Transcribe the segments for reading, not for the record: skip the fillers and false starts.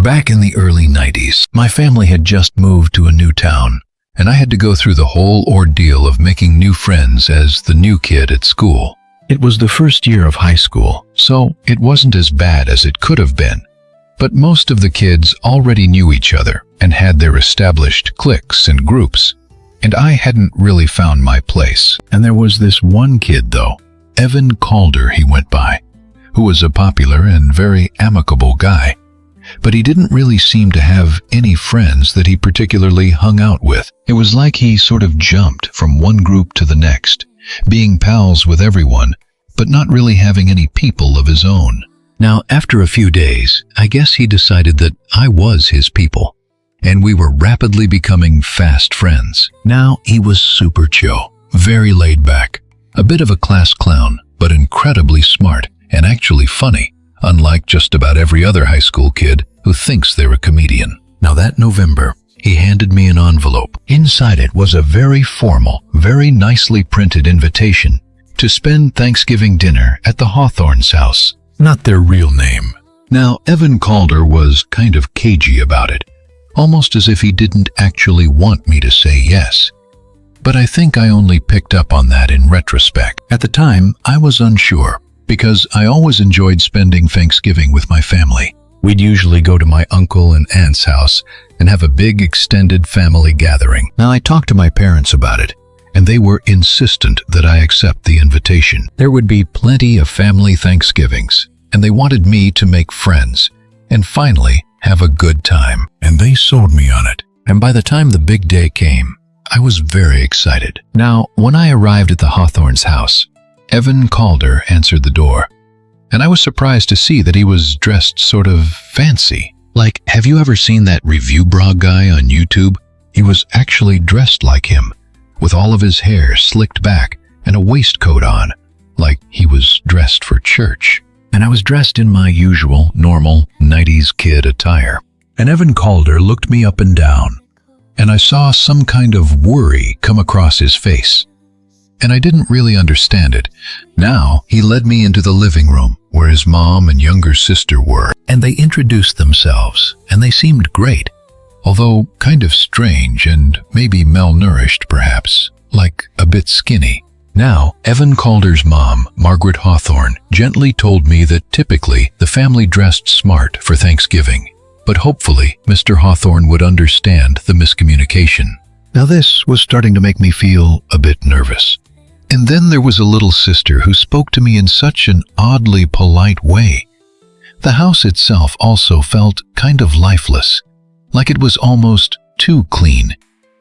Back in the early 90s, my family had just moved to a new town, and I had to go through the whole ordeal of making new friends as the new kid at school. It was the first year of high school, so it wasn't as bad as it could have been. But most of the kids already knew each other and had their established cliques and groups, and I hadn't really found my place. And there was this one kid, though, Evan Calder he went by, who was a popular and very amicable guy. But he didn't really seem to have any friends that he particularly hung out with. It was like he sort of jumped from one group to the next, being pals with everyone, but not really having any people of his own. Now, after a few days, I guess he decided that I was his people, and we were rapidly becoming fast friends. Now, he was super chill, very laid back, a bit of a class clown, but incredibly smart and actually funny, unlike just about every other high school kid who thinks they're a comedian. Now that November, he handed me an envelope. Inside it was a very formal, very nicely printed invitation to spend Thanksgiving dinner at the Hawthorne's house. Not their real name. Now, Evan Calder was kind of cagey about it, almost as if he didn't actually want me to say yes. But I think I only picked up on that in retrospect. At the time, I was unsure, because I always enjoyed spending Thanksgiving with my family. We'd usually go to my uncle and aunt's house and have a big extended family gathering. Now, I talked to my parents about it, and they were insistent that I accept the invitation. There would be plenty of family Thanksgivings, and they wanted me to make friends and finally have a good time. And they sold me on it. And by the time the big day came, I was very excited. Now, when I arrived at the Hawthorne's house, Evan Calder answered the door, and I was surprised to see that he was dressed sort of fancy. Like, have you ever seen that review bra guy on YouTube? He was actually dressed like him, with all of his hair slicked back and a waistcoat on, like he was dressed for church. And I was dressed in my usual, normal 90s kid attire. And Evan Calder looked me up and down, and I saw some kind of worry come across his face. And I didn't really understand it. Now, he led me into the living room, where his mom and younger sister were, and they introduced themselves, and they seemed great, although kind of strange and maybe malnourished perhaps, like a bit skinny. Now, Evan Calder's mom, Margaret Hawthorne, gently told me that typically the family dressed smart for Thanksgiving, but hopefully Mr. Hawthorne would understand the miscommunication. Now this was starting to make me feel a bit nervous. And then there was a little sister who spoke to me in such an oddly polite way. The house itself also felt kind of lifeless, like it was almost too clean.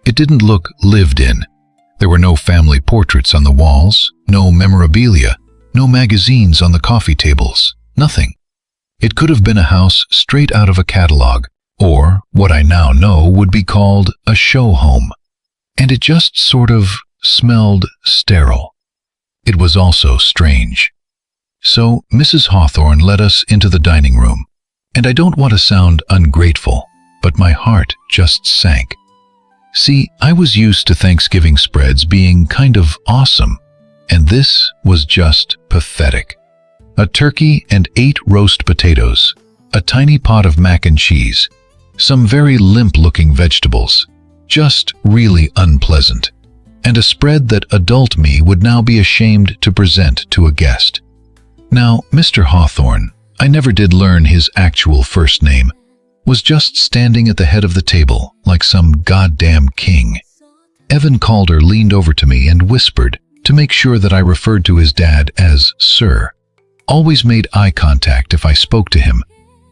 It didn't look lived in. There were no family portraits on the walls, no memorabilia, no magazines on the coffee tables, nothing. It could have been a house straight out of a catalog, or what I now know would be called a show home. And it just sort of smelled sterile. It was also strange. So Mrs. Hawthorne led us into the dining room, and I don't want to sound ungrateful, but my heart just sank. See, I was used to Thanksgiving spreads being kind of awesome, and this was just pathetic. A turkey and 8 roast potatoes, a tiny pot of mac and cheese, some very limp-looking vegetables, just really unpleasant, and a spread that adult me would now be ashamed to present to a guest. Now, Mr. Hawthorne, I never did learn his actual first name, was just standing at the head of the table like some goddamn king. Evan Calder leaned over to me and whispered to make sure that I referred to his dad as Sir. Always made eye contact if I spoke to him,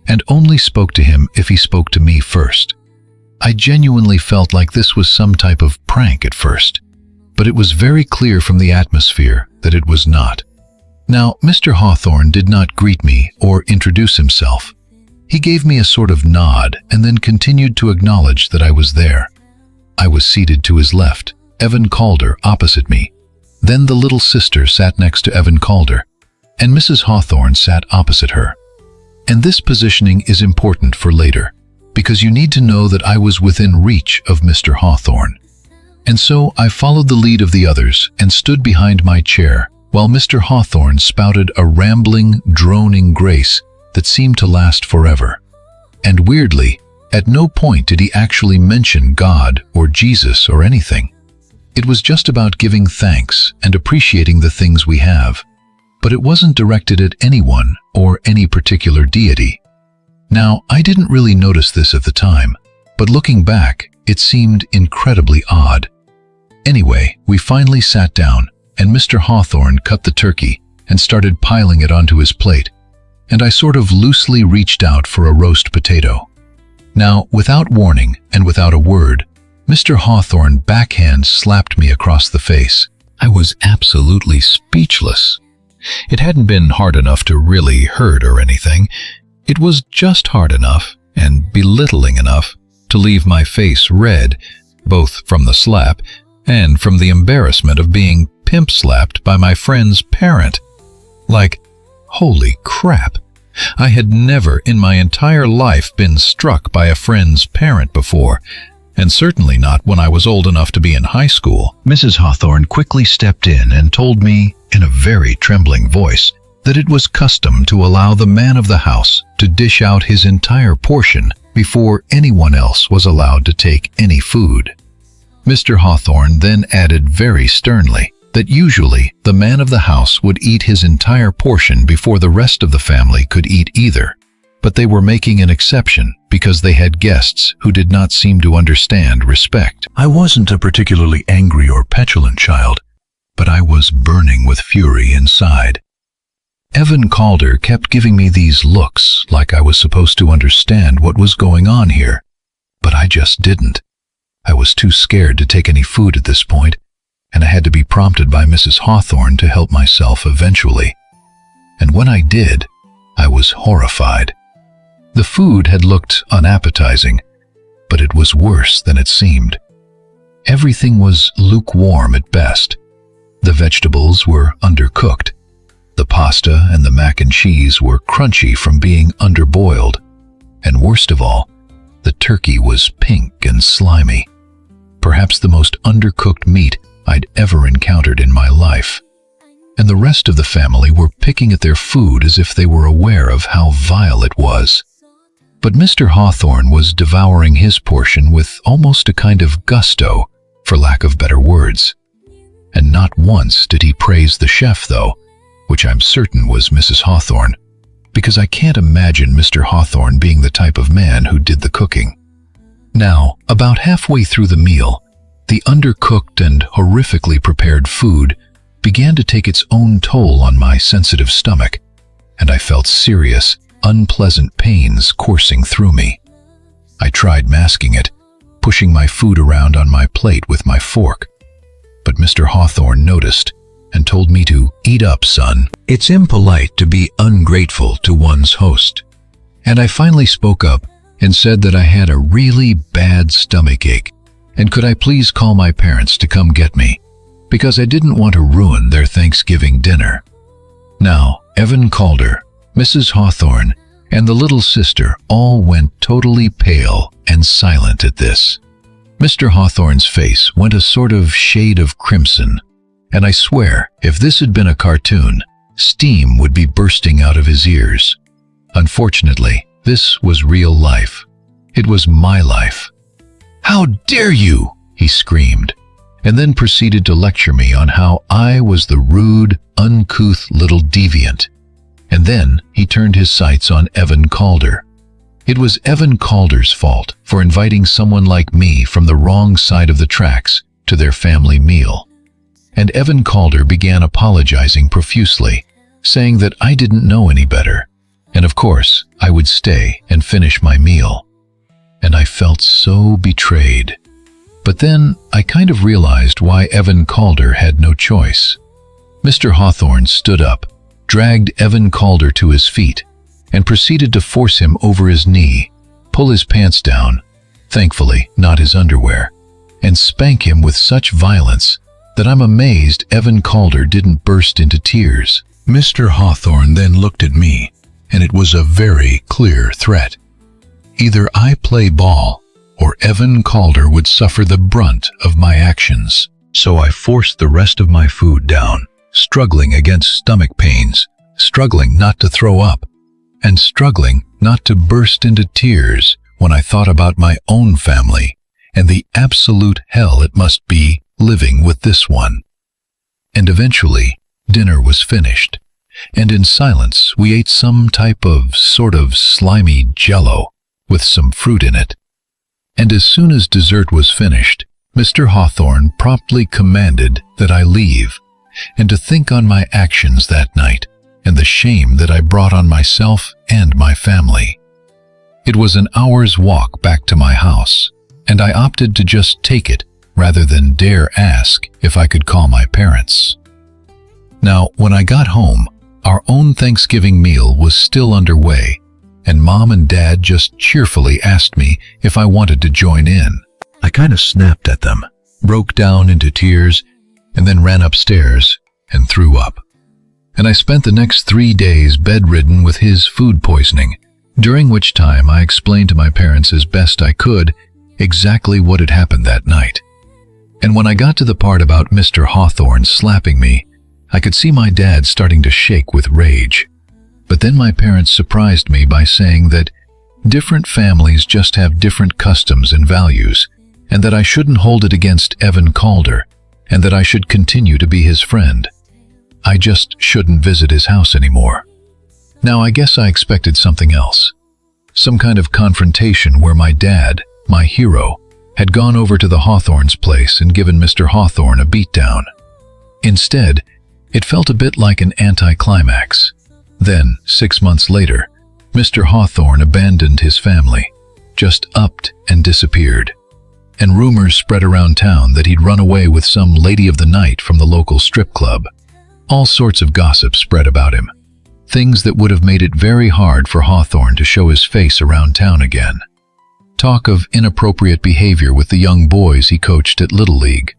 and only spoke to him if he spoke to me first. I genuinely felt like this was some type of prank at first, but it was very clear from the atmosphere that it was not. Now, Mr. Hawthorne did not greet me or introduce himself. He gave me a sort of nod and then continued to acknowledge that I was there. I was seated to his left, Evan Calder opposite me. Then the little sister sat next to Evan Calder, and Mrs. Hawthorne sat opposite her. And this positioning is important for later, because you need to know that I was within reach of Mr. Hawthorne. And so I followed the lead of the others and stood behind my chair while Mr. Hawthorne spouted a rambling, droning grace that seemed to last forever. And weirdly, at no point did he actually mention God or Jesus or anything. It was just about giving thanks and appreciating the things we have. But it wasn't directed at anyone or any particular deity. Now, I didn't really notice this at the time, but looking back, it seemed incredibly odd. Anyway, we finally sat down, and Mr. Hawthorne cut the turkey and started piling it onto his plate, and I sort of loosely reached out for a roast potato. Now, without warning and without a word, Mr. Hawthorne backhand slapped me across the face. I was absolutely speechless. It hadn't been hard enough to really hurt or anything. It was just hard enough and belittling enough to leave my face red, both from the slap and from the embarrassment of being pimp-slapped by my friend's parent. Like, holy crap! I had never in my entire life been struck by a friend's parent before, and certainly not when I was old enough to be in high school. Mrs. Hawthorne quickly stepped in and told me, in a very trembling voice, that it was custom to allow the man of the house to dish out his entire portion before anyone else was allowed to take any food. Mr. Hawthorne then added very sternly that usually the man of the house would eat his entire portion before the rest of the family could eat either, but they were making an exception because they had guests who did not seem to understand respect. I wasn't a particularly angry or petulant child, but I was burning with fury inside. Evan Calder kept giving me these looks like I was supposed to understand what was going on here, but I just didn't. I was too scared to take any food at this point, and I had to be prompted by Mrs. Hawthorne to help myself eventually. And when I did, I was horrified. The food had looked unappetizing, but it was worse than it seemed. Everything was lukewarm at best. The vegetables were undercooked. The pasta and the mac and cheese were crunchy from being underboiled. And worst of all, the turkey was pink and slimy. Perhaps the most undercooked meat I'd ever encountered in my life. And the rest of the family were picking at their food as if they were aware of how vile it was. But Mr. Hawthorne was devouring his portion with almost a kind of gusto, for lack of better words. And not once did he praise the chef, though, which I'm certain was Mrs. Hawthorne, because I can't imagine Mr. Hawthorne being the type of man who did the cooking. Now, about halfway through the meal, the undercooked and horrifically prepared food began to take its own toll on my sensitive stomach, and I felt serious, unpleasant pains coursing through me. I tried masking it, pushing my food around on my plate with my fork. But Mr. Hawthorne noticed and told me to eat up, son. It's impolite to be ungrateful to one's host. And I finally spoke up and said that I had a really bad stomachache, and could I please call my parents to come get me, because I didn't want to ruin their Thanksgiving dinner. Now, Evan Calder, Mrs. Hawthorne, and the little sister all went totally pale and silent at this. Mr. Hawthorne's face went a sort of shade of crimson, and I swear, if this had been a cartoon, steam would be bursting out of his ears. Unfortunately, this was real life. It was my life. "How dare you!" he screamed, and then proceeded to lecture me on how I was the rude, uncouth little deviant. And then he turned his sights on Evan Calder. It was Evan Calder's fault for inviting someone like me from the wrong side of the tracks to their family meal. And Evan Calder began apologizing profusely, saying that I didn't know any better, and of course I would stay and finish my meal. And I felt so betrayed. But then I kind of realized why Evan Calder had no choice. Mr. Hawthorne stood up, dragged Evan Calder to his feet, and proceeded to force him over his knee, pull his pants down, thankfully not his underwear, and spank him with such violence that I'm amazed Evan Calder didn't burst into tears. Mr. Hawthorne then looked at me, and it was a very clear threat. Either I play ball, or Evan Calder would suffer the brunt of my actions. So I forced the rest of my food down, struggling against stomach pains, struggling not to throw up. and struggling not to burst into tears when I thought about my own family and the absolute hell it must be living with this one. And eventually, dinner was finished, and in silence we ate some type of sort of slimy jello with some fruit in it. And as soon as dessert was finished, Mr. Hawthorne promptly commanded that I leave, and to think on my actions that night and the shame that I brought on myself and my family. It was an hour's walk back to my house, and I opted to just take it rather than dare ask if I could call my parents. Now, when I got home, our own Thanksgiving meal was still underway, and Mom and Dad just cheerfully asked me if I wanted to join in. I kind of snapped at them, broke down into tears, and then ran upstairs and threw up. And I spent the next 3 days bedridden with his food poisoning, during which time I explained to my parents as best I could exactly what had happened that night. And when I got to the part about Mr. Hawthorne slapping me, I could see my dad starting to shake with rage. But then my parents surprised me by saying that different families just have different customs and values, and that I shouldn't hold it against Evan Calder, and that I should continue to be his friend. I just shouldn't visit his house anymore. Now, I guess I expected something else. Some kind of confrontation where my dad, my hero, had gone over to the Hawthorne's place and given Mr. Hawthorne a beatdown. Instead, it felt a bit like an anticlimax. Then, 6 months later, Mr. Hawthorne abandoned his family, just upped and disappeared. And rumors spread around town that he'd run away with some lady of the night from the local strip club. All sorts of gossip spread about him, things that would have made it very hard for Hawthorne to show his face around town again. Talk of inappropriate behavior with the young boys he coached at Little League.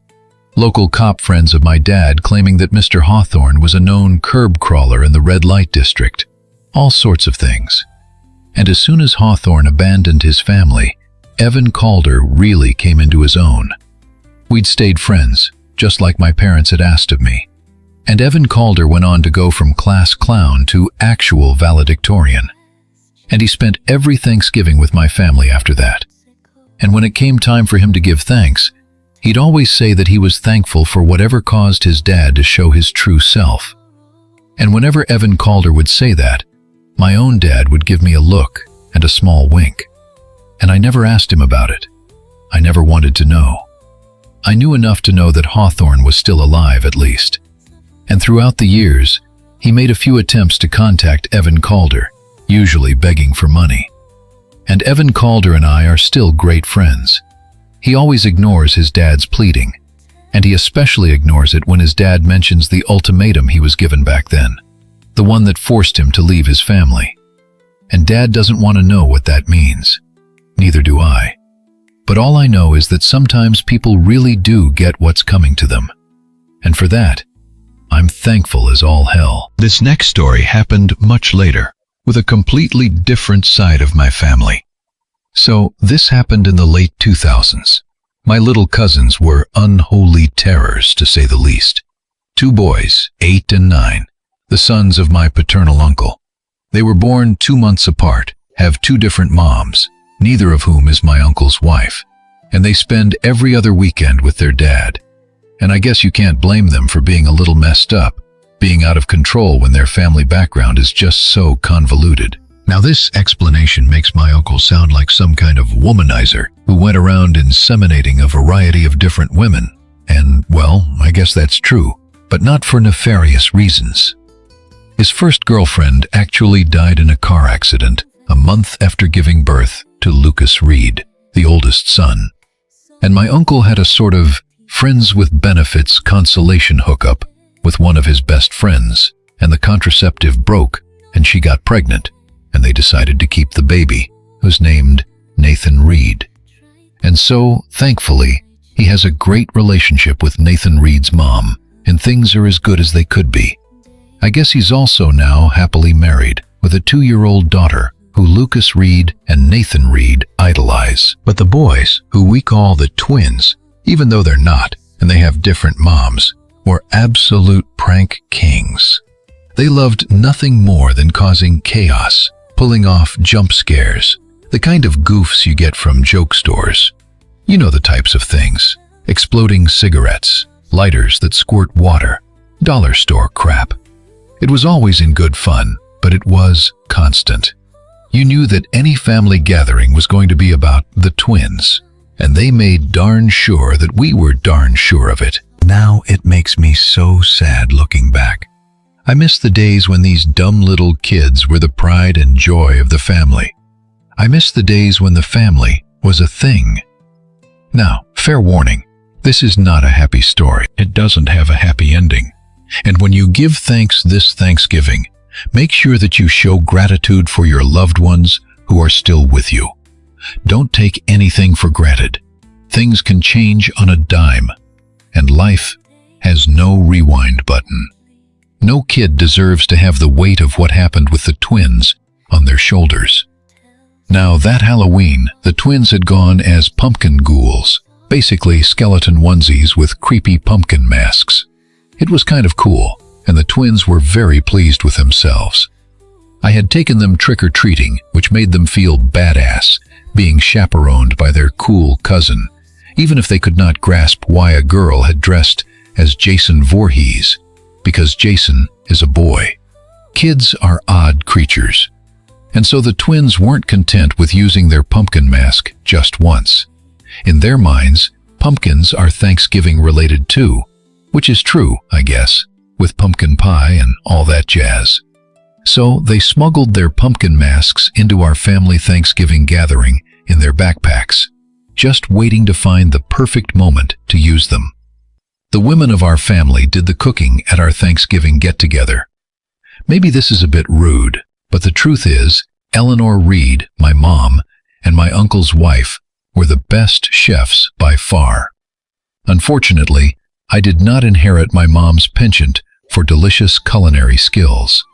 Local cop friends of my dad claiming that Mr. Hawthorne was a known curb crawler in the red light district. All sorts of things. And as soon as Hawthorne abandoned his family, Evan Calder really came into his own. We'd stayed friends, just like my parents had asked of me. And Evan Calder went on to go from class clown to actual valedictorian. And he spent every Thanksgiving with my family after that. And when it came time for him to give thanks, he'd always say that he was thankful for whatever caused his dad to show his true self. And whenever Evan Calder would say that, my own dad would give me a look and a small wink. And I never asked him about it. I never wanted to know. I knew enough to know that Hawthorne was still alive, at least. And throughout the years, he made a few attempts to contact Evan Calder, usually begging for money. And Evan Calder and I are still great friends. He always ignores his dad's pleading, and he especially ignores it when his dad mentions the ultimatum he was given back then, the one that forced him to leave his family. And Dad doesn't want to know what that means. Neither do I. But all I know is that sometimes people really do get what's coming to them. And for that, I'm thankful as all hell. This next story happened much later, with a completely different side of my family. So, this happened in the late 2000s. My little cousins were unholy terrors, to say the least. 2 boys, 8 and 9, the sons of my paternal uncle. They were born 2 months apart, have 2 different moms, neither of whom is my uncle's wife, and they spend every other weekend with their dad. And I guess you can't blame them for being a little messed up, being out of control when their family background is just so convoluted. Now this explanation makes my uncle sound like some kind of womanizer who went around inseminating a variety of different women. And, well, I guess that's true, but not for nefarious reasons. His first girlfriend actually died in a car accident a month after giving birth to Lucas Reed, the oldest son. And my uncle had a sort of friends with benefits consolation hookup with one of his best friends, and the contraceptive broke and she got pregnant, and they decided to keep the baby, who's named Nathan Reed. And so, thankfully, he has a great relationship with Nathan Reed's mom, and things are as good as they could be. I guess he's also now happily married with a 2-year-old daughter who Lucas Reed and Nathan Reed idolize. But the boys, who we call the twins, even though they're not, and they have different moms, were absolute prank kings. They loved nothing more than causing chaos, pulling off jump scares, the kind of goofs you get from joke stores. You know the types of things: exploding cigarettes, lighters that squirt water, dollar store crap. It was always in good fun, but it was constant. You knew that any family gathering was going to be about the twins, and they made darn sure that we were darn sure of it. Now it makes me so sad looking back. I miss the days when these dumb little kids were the pride and joy of the family. I miss the days when the family was a thing. Now, fair warning, this is not a happy story. It doesn't have a happy ending. And when you give thanks this Thanksgiving, make sure that you show gratitude for your loved ones who are still with you. Don't take anything for granted. Things can change on a dime, and life has no rewind button. No kid deserves to have the weight of what happened with the twins on their shoulders. Now, that Halloween, the twins had gone as pumpkin ghouls, basically skeleton onesies with creepy pumpkin masks. It was kind of cool, and the twins were very pleased with themselves. I had taken them trick-or-treating, which made them feel badass, being chaperoned by their cool cousin, even if they could not grasp why a girl had dressed as Jason Voorhees, because Jason is a boy. Kids are odd creatures, and so the twins weren't content with using their pumpkin mask just once. In their minds, pumpkins are Thanksgiving-related too, which is true, I guess, with pumpkin pie and all that jazz. So they smuggled their pumpkin masks into our family Thanksgiving gathering in their backpacks, just waiting to find the perfect moment to use them. The women of our family did the cooking at our Thanksgiving get-together. Maybe this is a bit rude, but the truth is, Eleanor Reed, my mom, and my uncle's wife were the best chefs by far. Unfortunately, I did not inherit my mom's penchant for delicious culinary skills.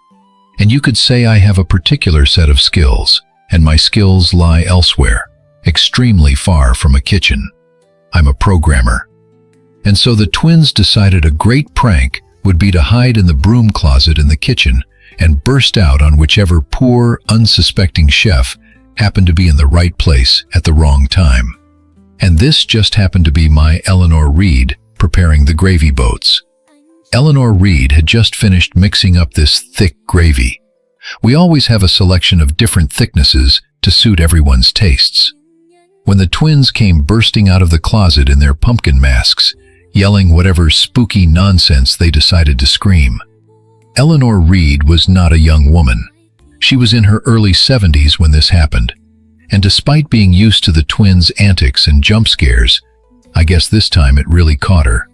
And you could say I have a particular set of skills, and my skills lie elsewhere, extremely far from a kitchen. I'm a programmer. And so the twins decided a great prank would be to hide in the broom closet in the kitchen and burst out on whichever poor, unsuspecting chef happened to be in the right place at the wrong time. And this just happened to be my Eleanor Reed preparing the gravy boats. Eleanor Reed had just finished mixing up this thick gravy. We always have a selection of different thicknesses to suit everyone's tastes. When the twins came bursting out of the closet in their pumpkin masks, yelling whatever spooky nonsense they decided to scream. Eleanor Reed was not a young woman. She was in her early 70s when this happened, and despite being used to the twins' antics and jump scares, I guess this time it really caught her.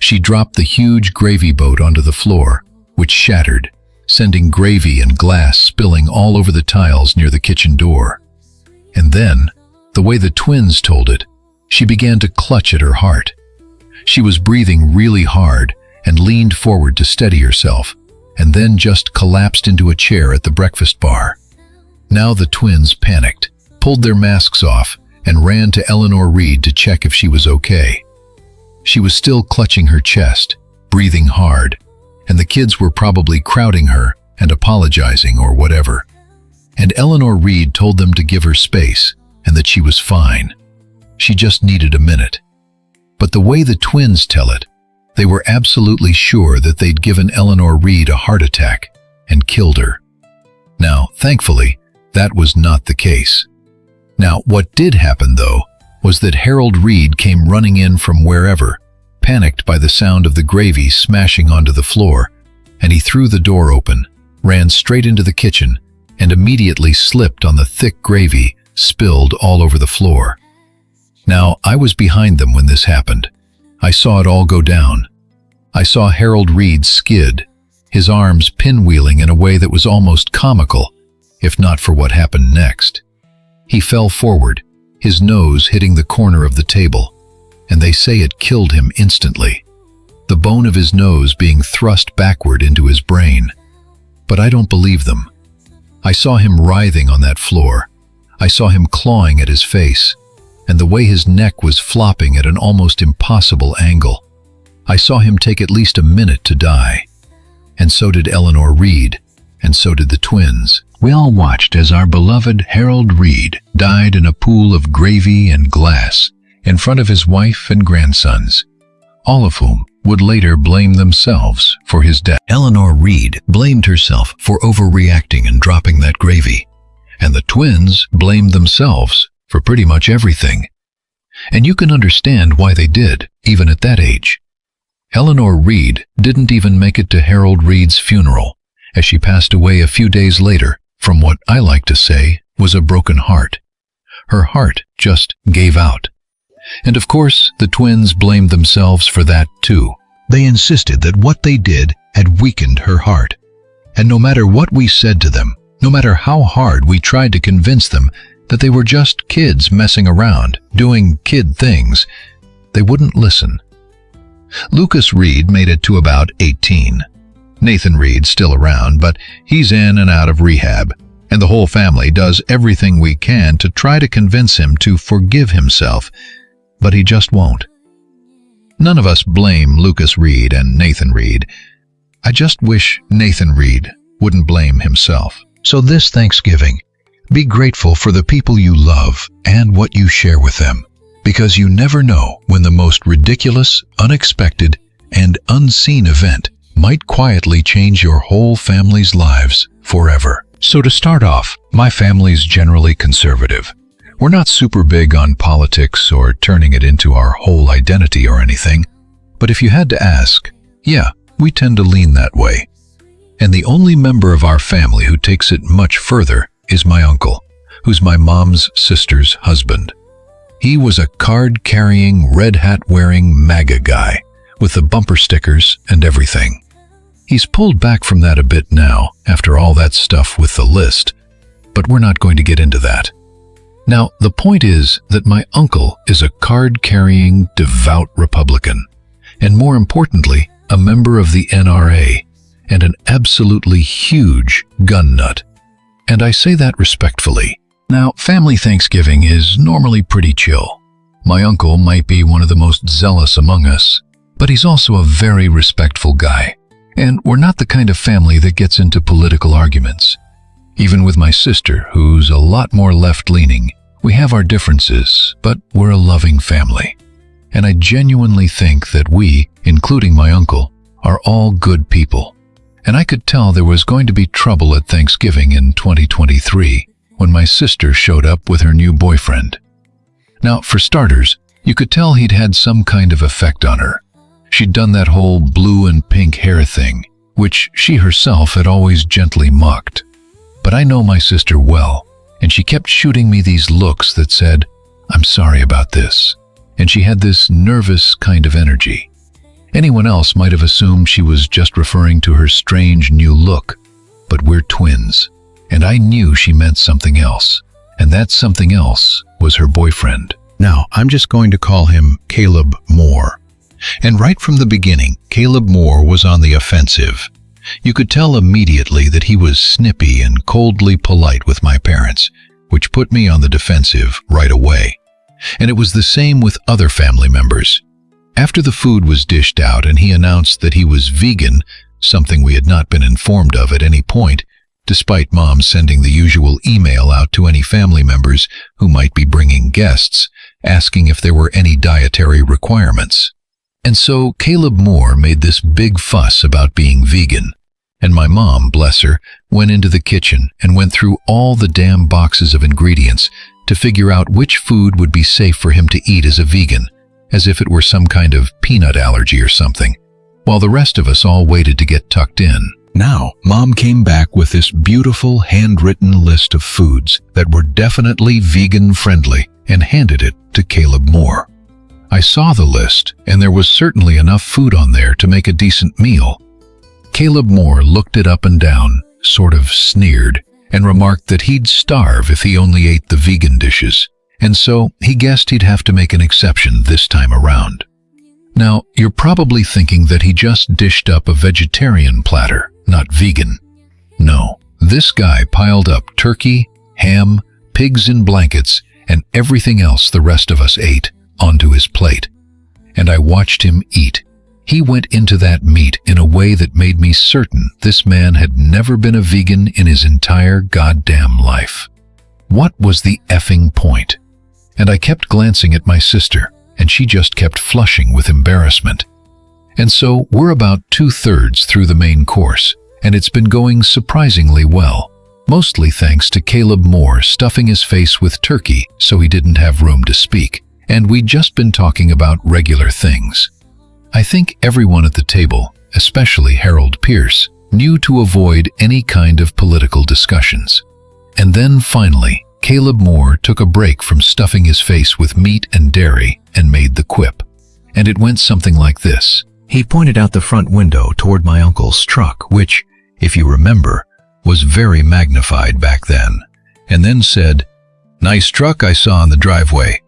She dropped the huge gravy boat onto the floor, which shattered, sending gravy and glass spilling all over the tiles near the kitchen door. And then, the way the twins told it, she began to clutch at her heart. She was breathing really hard and leaned forward to steady herself, and then just collapsed into a chair at the breakfast bar. Now the twins panicked, pulled their masks off, and ran to Eleanor Reed to check if she was okay. She was still clutching her chest, breathing hard, and the kids were probably crowding her and apologizing or whatever. And Eleanor Reed told them to give her space and that she was fine. She just needed a minute. But the way the twins tell it, they were absolutely sure that they'd given Eleanor Reed a heart attack and killed her. Now, thankfully, that was not the case. Now, what did happen, though, was that Harold Reed came running in from wherever, panicked by the sound of the gravy smashing onto the floor, and he threw the door open, ran straight into the kitchen, and immediately slipped on the thick gravy spilled all over the floor. Now, I was behind them when this happened. I saw it all go down. I saw Harold Reed skid, his arms pinwheeling in a way that was almost comical, if not for what happened next. He fell forward, his nose hitting the corner of the table, and they say it killed him instantly, the bone of his nose being thrust backward into his brain. But I don't believe them. I saw him writhing on that floor. I saw him clawing at his face, and the way his neck was flopping at an almost impossible angle. I saw him take at least a minute to die. And so did Eleanor Reed, and so did the twins. We all watched as our beloved Harold Reed died in a pool of gravy and glass in front of his wife and grandsons, all of whom would later blame themselves for his death. Eleanor Reed blamed herself for overreacting and dropping that gravy, and the twins blamed themselves for pretty much everything. And you can understand why they did, even at that age. Eleanor Reed didn't even make it to Harold Reed's funeral, as she passed away a few days later from what I like to say was a broken heart. Her heart just gave out. And of course, the twins blamed themselves for that too. They insisted that what they did had weakened her heart. And no matter what we said to them, no matter how hard we tried to convince them that they were just kids messing around, doing kid things, they wouldn't listen. Lucas Reed made it to about 18. Nathan Reed's still around, but he's in and out of rehab, and the whole family does everything we can to try to convince him to forgive himself, but he just won't. None of us blame Lucas Reed and Nathan Reed. I just wish Nathan Reed wouldn't blame himself. So this Thanksgiving, be grateful for the people you love and what you share with them, because you never know when the most ridiculous, unexpected, and unseen event might quietly change your whole family's lives forever. So to start off, my family's generally conservative. We're not super big on politics or turning it into our whole identity or anything, but if you had to ask, yeah, we tend to lean that way. And the only member of our family who takes it much further is my uncle, who's my mom's sister's husband. He was a card-carrying, red hat-wearing MAGA guy with the bumper stickers and everything. He's pulled back from that a bit now after all that stuff with the list, but we're not going to get into that. Now, the point is that my uncle is a card-carrying, devout Republican, and more importantly, a member of the NRA, and an absolutely huge gun nut. And I say that respectfully. Now, family Thanksgiving is normally pretty chill. My uncle might be one of the most zealous among us, but he's also a very respectful guy, and we're not the kind of family that gets into political arguments. Even with my sister, who's a lot more left-leaning, we have our differences, but we're a loving family. And I genuinely think that we, including my uncle, are all good people. And I could tell there was going to be trouble at Thanksgiving in 2023 when my sister showed up with her new boyfriend. Now, for starters, you could tell he'd had some kind of effect on her. She'd done that whole blue and pink hair thing, which she herself had always gently mocked. But I know my sister well, and she kept shooting me these looks that said, "I'm sorry about this." And she had this nervous kind of energy. Anyone else might have assumed she was just referring to her strange new look, but we're twins, and I knew she meant something else, and that something else was her boyfriend. Now, I'm just going to call him Caleb Moore. And right from the beginning, Caleb Moore was on the offensive. You could tell immediately that he was snippy and coldly polite with my parents, which put me on the defensive right away. And it was the same with other family members. After the food was dished out and he announced that he was vegan, something we had not been informed of at any point, despite Mom sending the usual email out to any family members who might be bringing guests, asking if there were any dietary requirements. And so Caleb Moore made this big fuss about being vegan, and my mom, bless her, went into the kitchen and went through all the damn boxes of ingredients to figure out which food would be safe for him to eat as a vegan, as if it were some kind of peanut allergy or something, while the rest of us all waited to get tucked in. Now, Mom came back with this beautiful handwritten list of foods that were definitely vegan-friendly and handed it to Caleb Moore. I saw the list, and there was certainly enough food on there to make a decent meal. Caleb Moore looked it up and down, sort of sneered, and remarked that he'd starve if he only ate the vegan dishes, and so he guessed he'd have to make an exception this time around. Now, you're probably thinking that he just dished up a vegetarian platter, not vegan. No, this guy piled up turkey, ham, pigs in blankets, and everything else the rest of us ate onto his plate. And I watched him eat. He went into that meat in a way that made me certain this man had never been a vegan in his entire goddamn life. What was the effing point? And I kept glancing at my sister, and she just kept flushing with embarrassment. And so we're about 2/3 through the main course, and it's been going surprisingly well, mostly thanks to Caleb Moore stuffing his face with turkey so he didn't have room to speak, and we'd just been talking about regular things. I think everyone at the table, especially Harold Pierce, knew to avoid any kind of political discussions. And then finally, Caleb Moore took a break from stuffing his face with meat and dairy and made the quip. And it went something like this. He pointed out the front window toward my uncle's truck, which, if you remember, was very magnified back then, and then said, "Nice truck I saw in the driveway.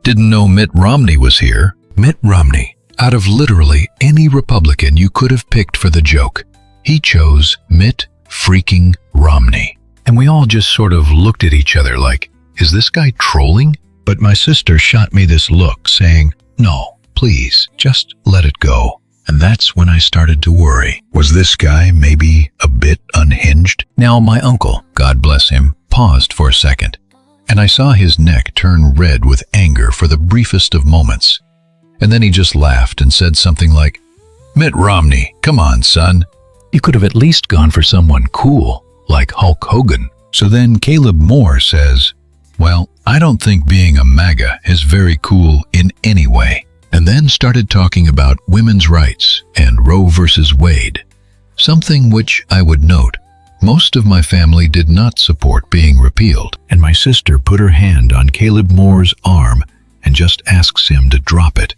Didn't know Mitt Romney was here." Mitt Romney. Out of literally any Republican you could have picked for the joke, he chose Mitt freaking Romney. And we all just sort of looked at each other like, is this guy trolling? But my sister shot me this look saying, no, please, just let it go. And that's when I started to worry. Was this guy maybe a bit unhinged? Now my uncle, God bless him, paused for a second, and I saw his neck turn red with anger for the briefest of moments. And then he just laughed and said something like, "Mitt Romney, come on, son. You could have at least gone for someone cool, like Hulk Hogan." So then Caleb Moore says, "Well, I don't think being a MAGA is very cool in any way." And then started talking about women's rights and Roe versus Wade, something which I would note, most of my family did not support being repealed. And my sister put her hand on Caleb Moore's arm and just asks him to drop it.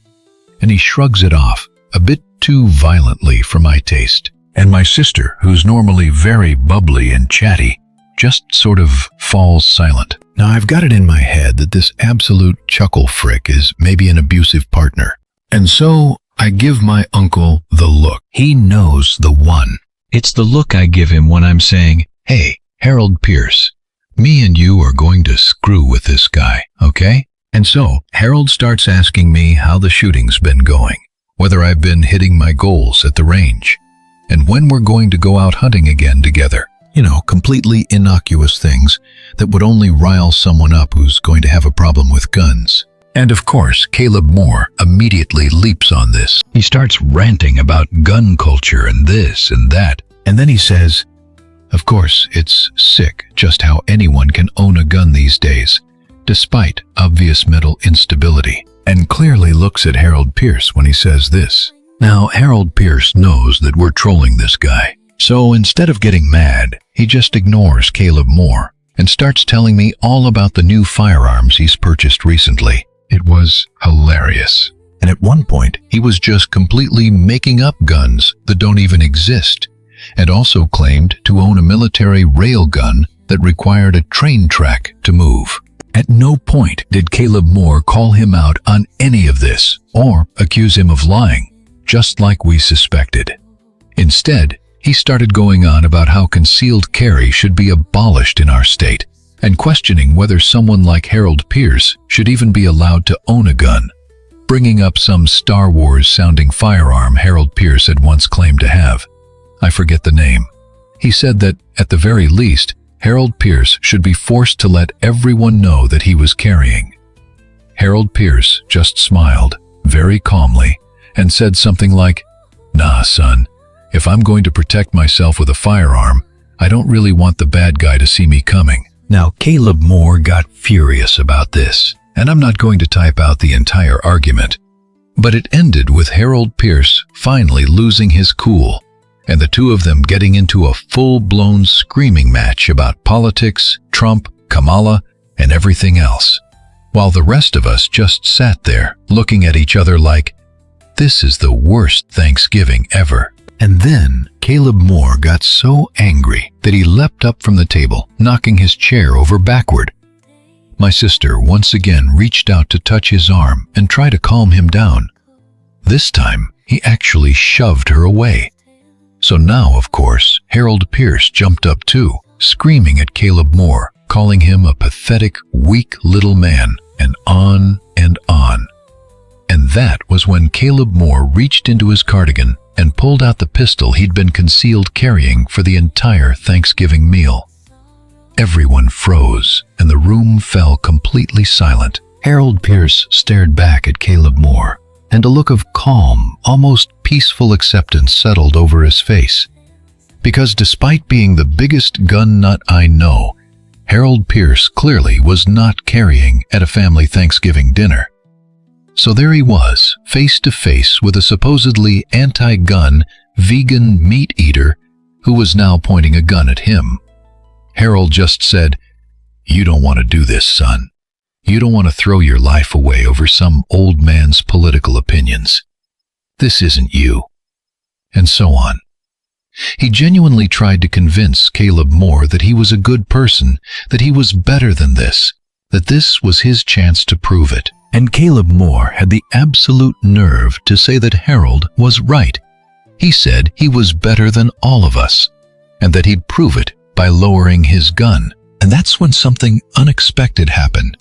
And he shrugs it off, a bit too violently for my taste. And my sister, who's normally very bubbly and chatty, just sort of falls silent. Now I've got it in my head that this absolute chuckle frick is maybe an abusive partner. And so I give my uncle the look. He knows the one. It's the look I give him when I'm saying, "Hey, Harold Pierce, me and you are going to screw with this guy, okay?" And so Harold starts asking me how the shooting's been going, whether I've been hitting my goals at the range, and when we're going to go out hunting again together. You know, completely innocuous things that would only rile someone up who's going to have a problem with guns. And of course, Caleb Moore immediately leaps on this. He starts ranting about gun culture and this and that, and then he says, "Of course, it's sick just how anyone can own a gun these days, despite obvious mental instability," and clearly looks at Harold Pierce when he says this. Now, Harold Pierce knows that we're trolling this guy, so instead of getting mad, he just ignores Caleb Moore and starts telling me all about the new firearms he's purchased recently. It was hilarious. And at one point, he was just completely making up guns that don't even exist, and also claimed to own a military railgun that required a train track to move. At no point did Caleb Moore call him out on any of this or accuse him of lying, just like we suspected. Instead, he started going on about how concealed carry should be abolished in our state, and questioning whether someone like Harold Pierce should even be allowed to own a gun, bringing up some Star Wars-sounding firearm Harold Pierce had once claimed to have. I forget the name. He said that, at the very least, Harold Pierce should be forced to let everyone know that he was carrying. Harold Pierce just smiled, very calmly, and said something like, "Nah, son, if I'm going to protect myself with a firearm, I don't really want the bad guy to see me coming." Now, Caleb Moore got furious about this, and I'm not going to type out the entire argument, but it ended with Harold Pierce finally losing his cool, and the two of them getting into a full-blown screaming match about politics, Trump, Kamala, and everything else, while the rest of us just sat there looking at each other like, this is the worst Thanksgiving ever. And then Caleb Moore got so angry that he leapt up from the table, knocking his chair over backward. My sister once again reached out to touch his arm and try to calm him down. This time, he actually shoved her away. So now, of course, Harold Pierce jumped up too, screaming at Caleb Moore, calling him a pathetic, weak little man, and on and on. And That was when Caleb Moore reached into his cardigan and pulled out the pistol he'd been concealed carrying for the entire Thanksgiving meal. Everyone froze, and the room fell completely silent. Harold Pierce stared back at Caleb Moore, and a look of calm, almost peaceful acceptance settled over his face. Because despite being the biggest gun nut I know, Harold Pierce clearly was not carrying at a family Thanksgiving dinner. So there he was, face to face with a supposedly anti-gun, vegan meat eater who was now pointing a gun at him. Harold just said, "You don't want to do this, son. You don't want to throw your life away over some old man's political opinions. This isn't you." And so on. He genuinely tried to convince Caleb Moore that he was a good person, that he was better than this, that this was his chance to prove it. And Caleb Moore had the absolute nerve to say that Harold was right. He said he was better than all of us, and that he'd prove it by lowering his gun. And that's when something unexpected happened.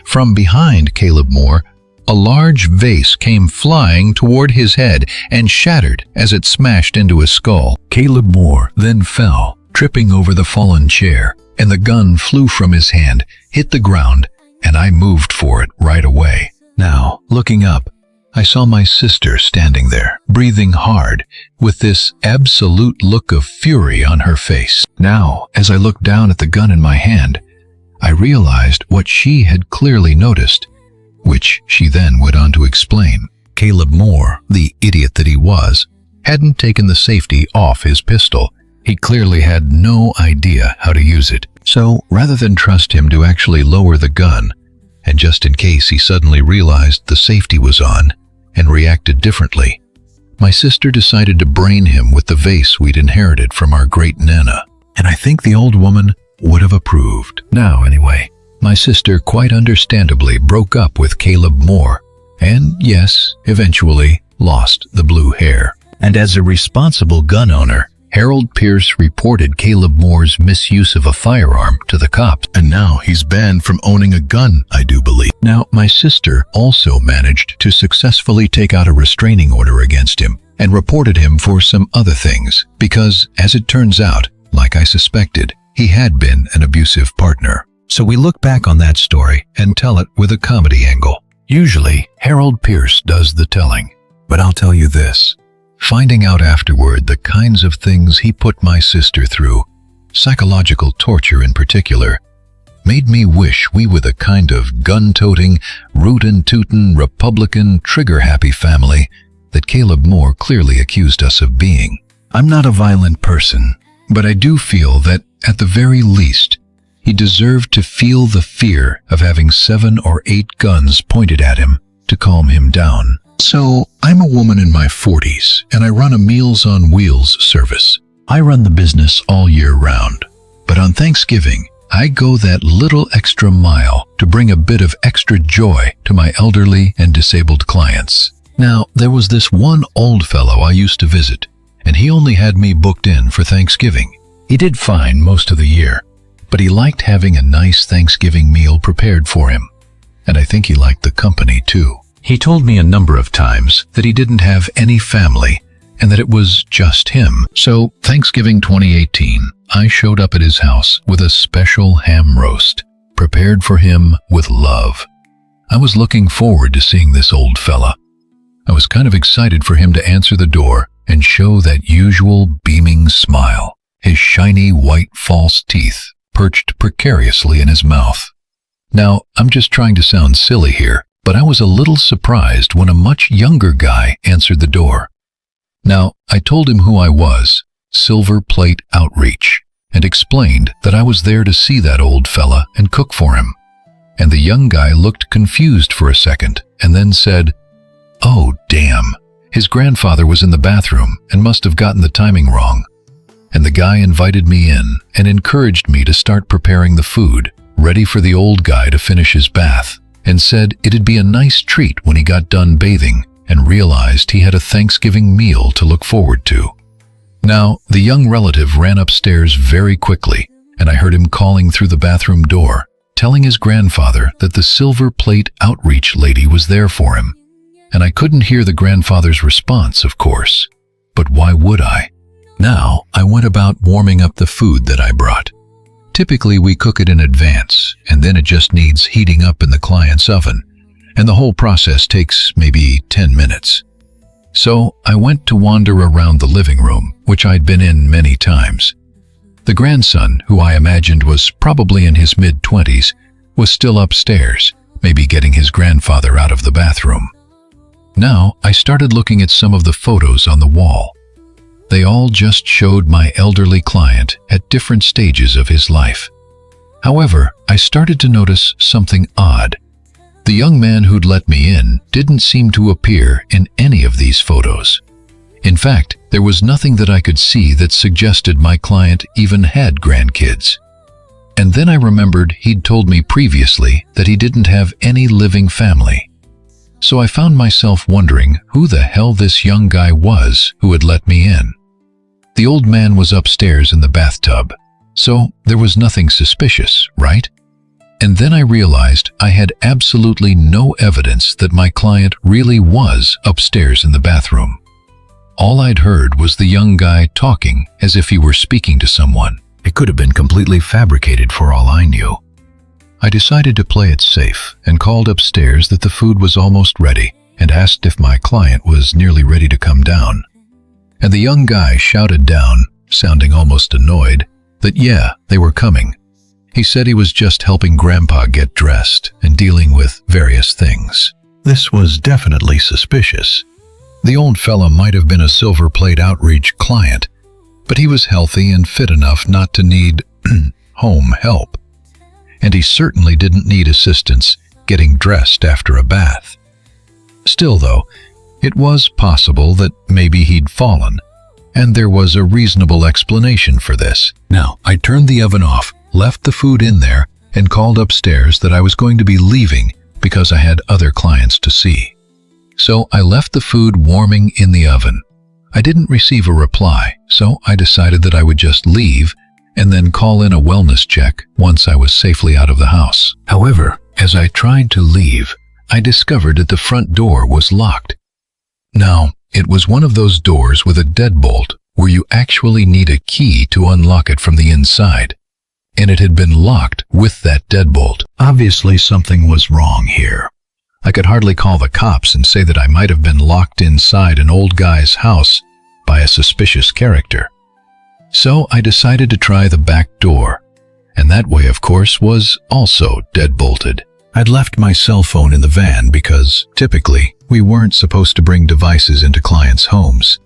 From behind Caleb Moore, a large vase came flying toward his head and shattered as it smashed into his skull. Caleb Moore then fell, tripping over the fallen chair, and the gun flew from his hand, hit the ground, and I moved for it right away. Now, looking up, I saw my sister standing there, breathing hard, with this absolute look of fury on her face. Now, as I looked down at the gun in my hand, I realized what she had clearly noticed, which she then went on to explain. Caleb Moore, the idiot that he was, hadn't taken the safety off his pistol. He clearly had no idea how to use it. So, rather than trust him to actually lower the gun, and just in case he suddenly realized the safety was on and reacted differently, my sister decided to brain him with the vase we'd inherited from our great Nana. And I think the old woman would have approved. Now, anyway, my sister quite understandably broke up with Caleb Moore, and yes, eventually lost the blue hair. And as a responsible gun owner, Harold Pierce reported Caleb Moore's misuse of a firearm to the cops, and now he's banned from owning a gun, I do believe. Now, my sister also managed to successfully take out a restraining order against him and reported him for some other things, because, as it turns out, like I suspected, he had been an abusive partner. So we look back on that story and tell it with a comedy angle. Usually, Harold Pierce does the telling, but I'll tell you this. Finding out afterward the kinds of things he put my sister through, psychological torture in particular, made me wish we were the kind of gun-toting, rootin'-tootin', Republican, trigger-happy family that Caleb Moore clearly accused us of being. I'm not a violent person, but I do feel that, at the very least, he deserved to feel the fear of having 7 or 8 guns pointed at him to calm him down. So, I'm a woman in my 40s, and I run a Meals on Wheels service. I run the business all year round, but on Thanksgiving, I go that little extra mile to bring a bit of extra joy to my elderly and disabled clients. Now, there was this one old fellow I used to visit, and he only had me booked in for Thanksgiving. He did fine most of the year, but he liked having a nice Thanksgiving meal prepared for him, and I think he liked the company too. He told me a number of times that he didn't have any family and that it was just him. So, Thanksgiving 2018, I showed up at his house with a special ham roast, prepared for him with love. I was looking forward to seeing this old fella. I was kind of excited for him to answer the door and show that usual beaming smile, his shiny white false teeth perched precariously in his mouth. Now, I'm just trying to sound silly here, but I was a little surprised when a much younger guy answered the door. Now, I told him who I was, Silver Plate Outreach, and explained that I was there to see that old fella and cook for him. And the young guy looked confused for a second and then said, "Oh, damn, his grandfather was in the bathroom and must have gotten the timing wrong." And the guy invited me in and encouraged me to start preparing the food, ready for the old guy to finish his bath, and said it'd be a nice treat when he got done bathing and realized he had a Thanksgiving meal to look forward to. Now, the young relative ran upstairs very quickly, and I heard him calling through the bathroom door, telling his grandfather that the Silver Plate Outreach lady was there for him. and I couldn't hear the grandfather's response, of course. But why would I? Now, I went about warming up the food that I brought. Typically, we cook it in advance, and then it just needs heating up in the client's oven, and the whole process takes maybe 10 minutes. So, I went to wander around the living room, which I'd been in many times. The grandson, who I imagined was probably in his mid-20s, was still upstairs, maybe getting his grandfather out of the bathroom. Now, I started looking at some of the photos on the wall. They all just showed my elderly client at different stages of his life. However, I started to notice something odd. The young man who'd let me in didn't seem to appear in any of these photos. In fact, there was nothing that I could see that suggested my client even had grandkids. And then I remembered he'd told me previously that he didn't have any living family. So I found myself wondering who the hell this young guy was who had let me in. The old man was upstairs in the bathtub, so there was nothing suspicious, right? And then I realized I had absolutely no evidence that my client really was upstairs in the bathroom. All I'd heard was the young guy talking as if he were speaking to someone. It could have been completely fabricated for all I knew. I decided to play it safe and called upstairs that the food was almost ready and asked if my client was nearly ready to come down. And the young guy shouted down, sounding almost annoyed, that yeah, they were coming. He said he was just helping Grandpa get dressed and dealing with various things. This was definitely suspicious. The old fella might have been a Silver Plate Outreach client, but he was healthy and fit enough not to need home help. And he certainly didn't need assistance getting dressed after a bath. Still though, it was possible that maybe he'd fallen, and there was a reasonable explanation for this. Now, I turned the oven off, left the food in there, and called upstairs that I was going to be leaving because I had other clients to see. So I left the food warming in the oven. I didn't receive a reply, so I decided that I would just leave and then call in a wellness check once I was safely out of the house. However, as I tried to leave, I discovered that the front door was locked. Now, it was one of those doors with a deadbolt where you actually need a key to unlock it from the inside, and it had been locked with that deadbolt. Obviously, something was wrong here. I could hardly call the cops and say that I might have been locked inside an old guy's house by a suspicious character. So I decided to try the back door, and that way, of course, was also deadbolted. I'd left my cell phone in the van because, typically, we weren't supposed to bring devices into clients' homes,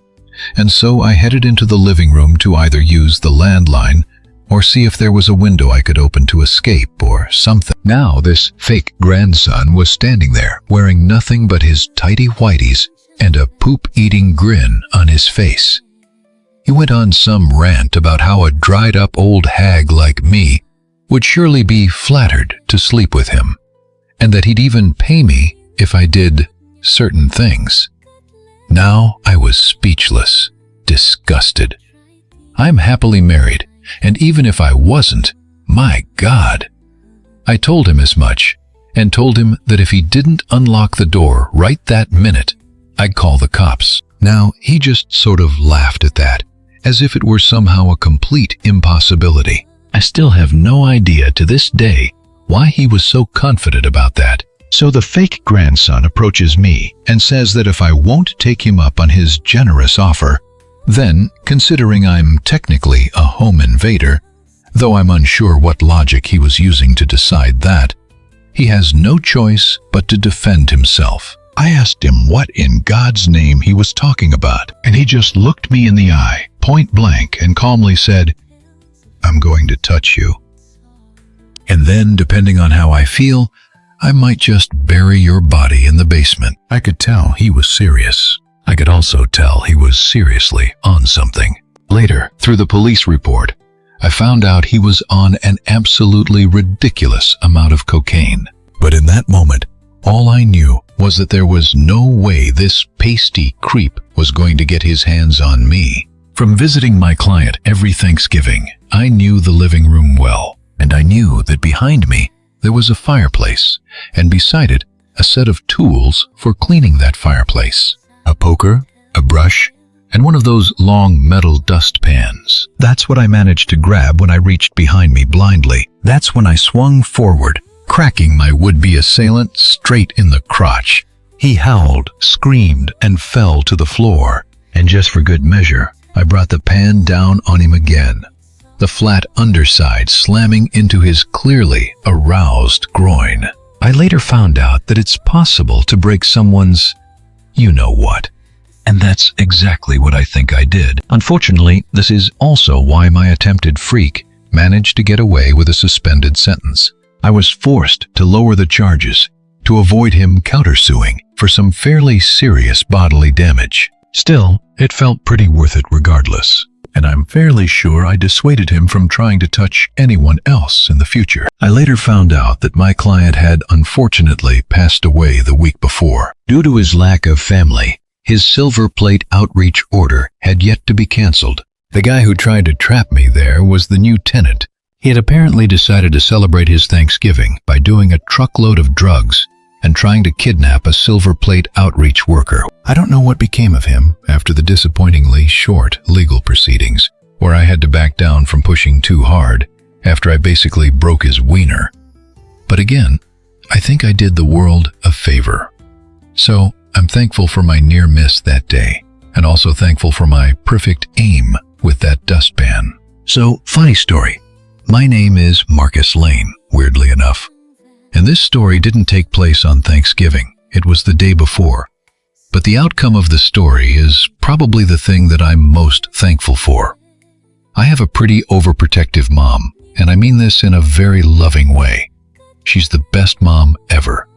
and so I headed into the living room to either use the landline or see if there was a window I could open to escape or something. Now this fake grandson was standing there, wearing nothing but his tighty-whities and a poop-eating grin on his face. He went on some rant about how a dried-up old hag like me would surely be flattered to sleep with him, and that he'd even pay me if I did certain things. Now I was speechless, disgusted. I'm happily married, and even if I wasn't, my God. I told him as much, and told him that if he didn't unlock the door right that minute, I'd call the cops. Now, he just sort of laughed at that, as if it were somehow a complete impossibility. I still have no idea to this day why he was so confident about that. So the fake grandson approaches me and says that if I won't take him up on his generous offer, then, considering I'm technically a home invader, though I'm unsure what logic he was using to decide that, he has no choice but to defend himself. I asked him what in God's name he was talking about, and he just looked me in the eye, point blank, and calmly said, "I'm going to touch you. And then, depending on how I feel, I might just bury your body in the basement." I could tell he was serious. I could also tell he was seriously on something. Later, through the police report, I found out he was on an absolutely ridiculous amount of cocaine. But in that moment, all I knew was that there was no way this pasty creep was going to get his hands on me. From visiting my client every Thanksgiving, I knew the living room well, and I knew that behind me there was a fireplace, and beside it a set of tools for cleaning that fireplace. A poker, a brush, and one of those long metal dustpans. That's what I managed to grab when I reached behind me blindly. That's when I swung forward, cracking my would-be assailant straight in the crotch. He howled, screamed, and fell to the floor. And just for good measure, I brought the pan down on him again, the flat underside slamming into his clearly aroused groin. I later found out that it's possible to break someone's you-know-what. And that's exactly what I think I did. Unfortunately, this is also why my attempted freak managed to get away with a suspended sentence. I was forced to lower the charges to avoid him countersuing for some fairly serious bodily damage. Still, it felt pretty worth it regardless, and I'm fairly sure I dissuaded him from trying to touch anyone else in the future. I later found out that my client had unfortunately passed away the week before. Due to his lack of family, his silver plate outreach order had yet to be canceled. The guy who tried to trap me there was the new tenant. He had apparently decided to celebrate his Thanksgiving by doing a truckload of drugs and trying to kidnap a silver plate outreach worker. I don't know what became of him after the disappointingly short legal proceedings, where I had to back down from pushing too hard after I basically broke his wiener. But again, I think I did the world a favor. So I'm thankful for my near miss that day, and also thankful for my perfect aim with that dustpan. So, funny story. My name is Marcus Lane, weirdly enough. And this story didn't take place on Thanksgiving. It was the day before. But the outcome of the story is probably the thing that I'm most thankful for. I have a pretty overprotective mom, and I mean this in a very loving way. She's the best mom ever.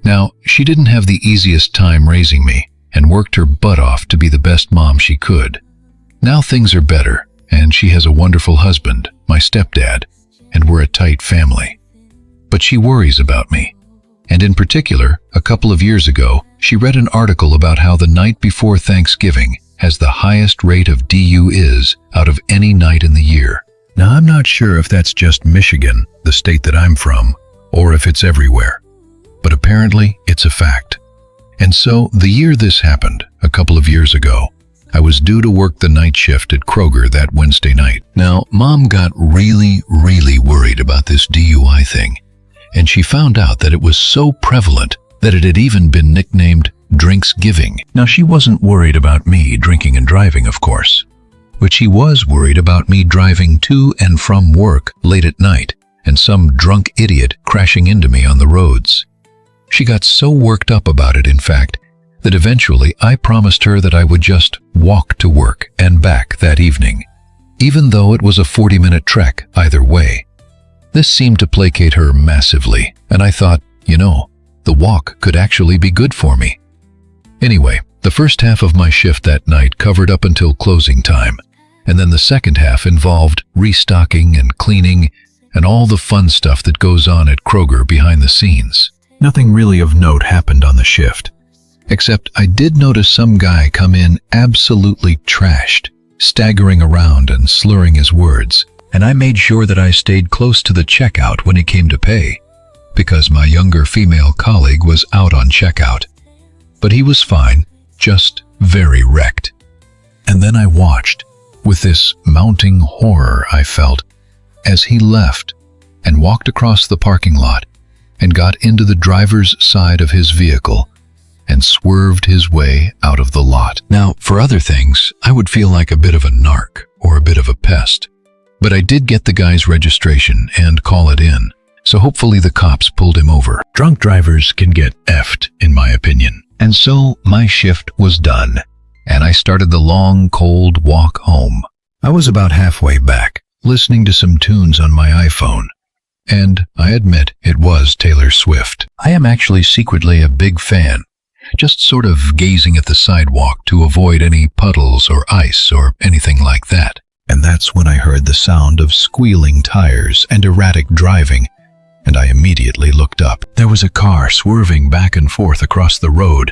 Now, she didn't have the easiest time raising me, and worked her butt off to be the best mom she could. Now things are better, and she has a wonderful husband, my stepdad, and we're a tight family. But she worries about me. And in particular, a couple of years ago, she read an article about how the night before Thanksgiving has the highest rate of DUIs out of any night in the year. Now, I'm not sure if that's just Michigan, the state that I'm from, or if it's everywhere. But apparently, it's a fact. And so, the year this happened, a couple of years ago, I was due to work the night shift at Kroger that Wednesday night. Now, Mom got really worried about this DUI thing, and she found out that it was so prevalent that it had even been nicknamed Drinksgiving. Now, she wasn't worried about me drinking and driving, of course, but she was worried about me driving to and from work late at night and some drunk idiot crashing into me on the roads. She got so worked up about it, in fact, that eventually I promised her that I would just walk to work and back that evening, even though it was a 40-minute trek either way. This seemed to placate her massively, and I thought, the walk could actually be good for me. Anyway, the first half of my shift that night covered up until closing time, and then the second half involved restocking and cleaning and all the fun stuff that goes on at Kroger behind the scenes. Nothing really of note happened on the shift, except I did notice some guy come in absolutely trashed, staggering around and slurring his words, and I made sure that I stayed close to the checkout when he came to pay, because my younger female colleague was out on checkout. But he was fine, just very wrecked. And then I watched, with this mounting horror I felt, as he left and walked across the parking lot and got into the driver's side of his vehicle and swerved his way out of the lot. Now, for other things, I would feel like a bit of a narc or a bit of a pest. But I did get the guy's registration and call it in, so hopefully the cops pulled him over. Drunk drivers can get effed, in my opinion. And so my shift was done, and I started the long, cold walk home. I was about halfway back, listening to some tunes on my iPhone. And I admit it was Taylor Swift. I am actually secretly a big fan, just sort of gazing at the sidewalk to avoid any puddles or ice or anything like that. And that's when I heard the sound of squealing tires and erratic driving, and I immediately looked up. There was a car swerving back and forth across the road,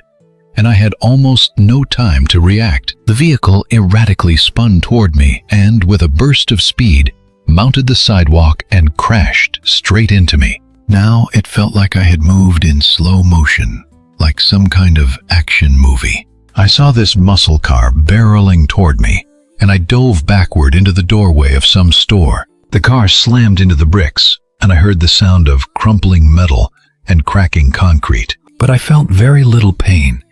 and I had almost no time to react. The vehicle erratically spun toward me and, with a burst of speed, mounted the sidewalk and crashed straight into me. Now it felt like I had moved in slow motion, like some kind of action movie. I saw this muscle car barreling toward me, and I dove backward into the doorway of some store. The car slammed into the bricks, and I heard the sound of crumpling metal and cracking concrete. But I felt very little pain,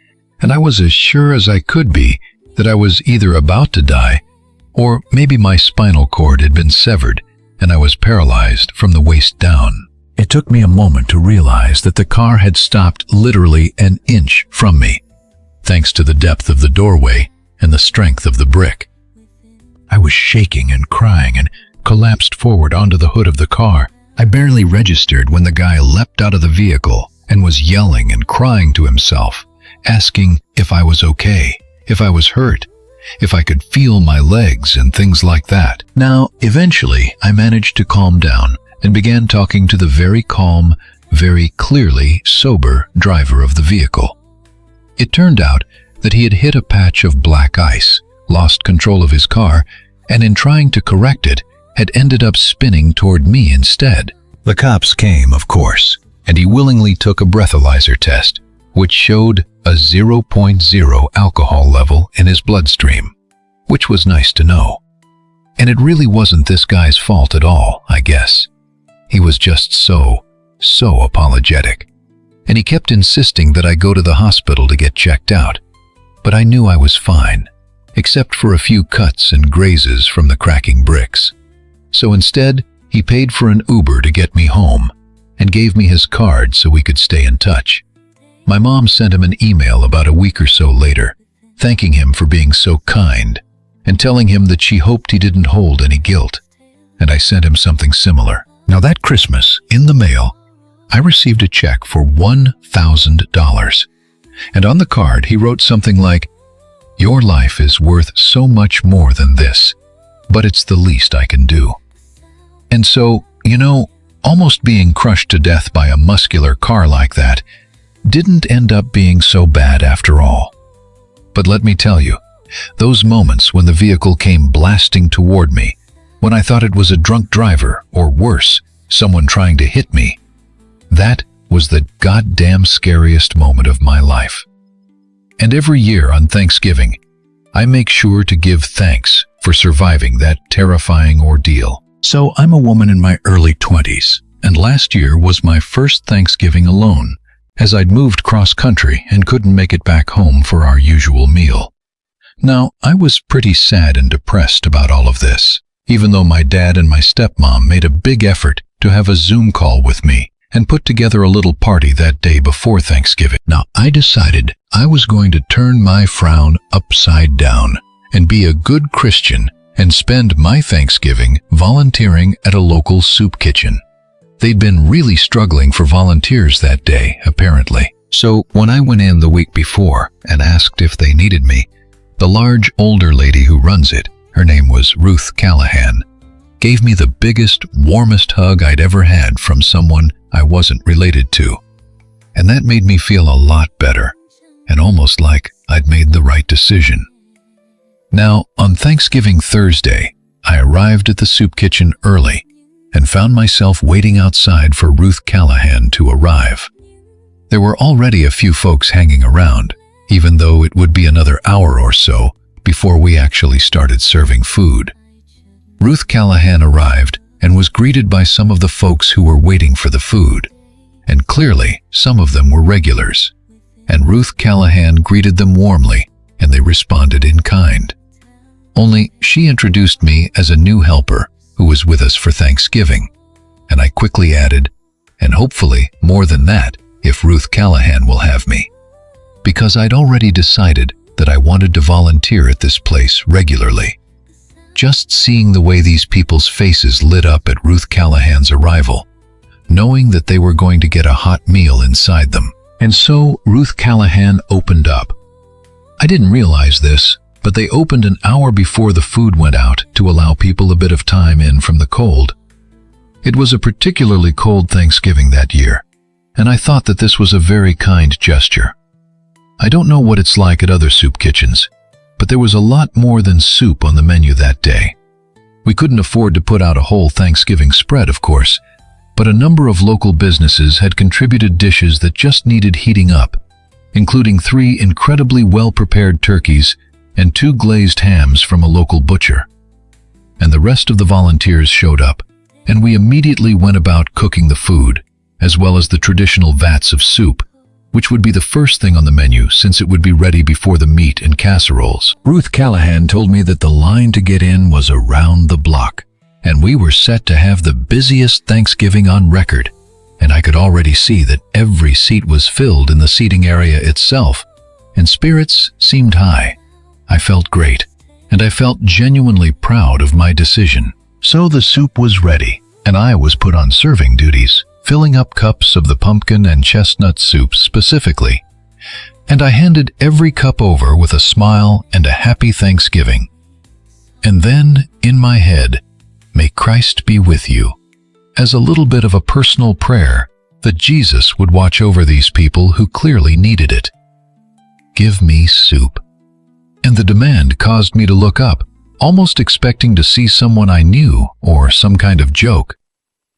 and I was as sure as I could be that I was either about to die, or maybe my spinal cord had been severed and I was paralyzed from the waist down. It took me a moment to realize that the car had stopped literally an inch from me, thanks to the depth of the doorway and the strength of the brick. I was shaking and crying and collapsed forward onto the hood of the car. I barely registered when the guy leapt out of the vehicle and was yelling and crying to himself, asking if I was okay, if I was hurt, if I could feel my legs and things like that. Now, eventually, I managed to calm down and began talking to the very calm, very clearly sober driver of the vehicle. It turned out that he had hit a patch of black ice, lost control of his car, and in trying to correct it, had ended up spinning toward me instead. The cops came, of course, and he willingly took a breathalyzer test, which showed a 0.0 alcohol level in his bloodstream, which was nice to know. And it really wasn't this guy's fault at all, I guess. He was just so apologetic. And he kept insisting that I go to the hospital to get checked out. But I knew I was fine, except for a few cuts and grazes from the cracking bricks. So instead, he paid for an Uber to get me home and gave me his card so we could stay in touch. My mom sent him an email about a week or so later, thanking him for being so kind and telling him that she hoped he didn't hold any guilt. And I sent him something similar. Now that Christmas, in the mail, I received a check for $1,000. And on the card, he wrote something like, "Your life is worth so much more than this, but it's the least I can do." And so, almost being crushed to death by a muscular car like that didn't end up being so bad after all. But let me tell you, those moments when the vehicle came blasting toward me, when I thought it was a drunk driver, or worse, someone trying to hit me, that was the goddamn scariest moment of my life. And every year on Thanksgiving, I make sure to give thanks for surviving that terrifying ordeal. So I'm a woman in my early 20s, and last year was my first Thanksgiving alone, as I'd moved cross-country and couldn't make it back home for our usual meal. Now, I was pretty sad and depressed about all of this, even though my dad and my stepmom made a big effort to have a Zoom call with me and put together a little party that day before Thanksgiving. Now, I decided I was going to turn my frown upside down and be a good Christian and spend my Thanksgiving volunteering at a local soup kitchen. They'd been really struggling for volunteers that day, apparently. So when I went in the week before and asked if they needed me, the large older lady who runs it, her name was Ruth Callahan, gave me the biggest, warmest hug I'd ever had from someone I wasn't related to. And that made me feel a lot better, and almost like I'd made the right decision. Now, on Thanksgiving Thursday, I arrived at the soup kitchen early and found myself waiting outside for Ruth Callahan to arrive. There were already a few folks hanging around, even though it would be another hour or so before we actually started serving food. Ruth Callahan arrived and was greeted by some of the folks who were waiting for the food, and clearly some of them were regulars. And Ruth Callahan greeted them warmly, and they responded in kind. Only she introduced me as a new helper who was with us for Thanksgiving, and I quickly added, and hopefully more than that, if Ruth Callahan will have me. Because I'd already decided that I wanted to volunteer at this place regularly. Just seeing the way these people's faces lit up at Ruth Callahan's arrival, knowing that they were going to get a hot meal inside them. And so Ruth Callahan opened up. I didn't realize this, but they opened an hour before the food went out to allow people a bit of time in from the cold. It was a particularly cold Thanksgiving that year, and I thought that this was a very kind gesture. I don't know what it's like at other soup kitchens, but there was a lot more than soup on the menu that day. We couldn't afford to put out a whole Thanksgiving spread, of course, but a number of local businesses had contributed dishes that just needed heating up, including 3 incredibly well-prepared turkeys and 2 glazed hams from a local butcher. And the rest of the volunteers showed up, and we immediately went about cooking the food, as well as the traditional vats of soup, which would be the first thing on the menu since it would be ready before the meat and casseroles. Ruth Callahan told me that the line to get in was around the block, and we were set to have the busiest Thanksgiving on record, and I could already see that every seat was filled in the seating area itself, and spirits seemed high. I felt great, and I felt genuinely proud of my decision. So the soup was ready, and I was put on serving duties, filling up cups of the pumpkin and chestnut soup specifically. And I handed every cup over with a smile and a happy Thanksgiving. And then, in my head, "May Christ be with you," as a little bit of a personal prayer that Jesus would watch over these people who clearly needed it. Give me soup. And the demand caused me to look up, almost expecting to see someone I knew or some kind of joke.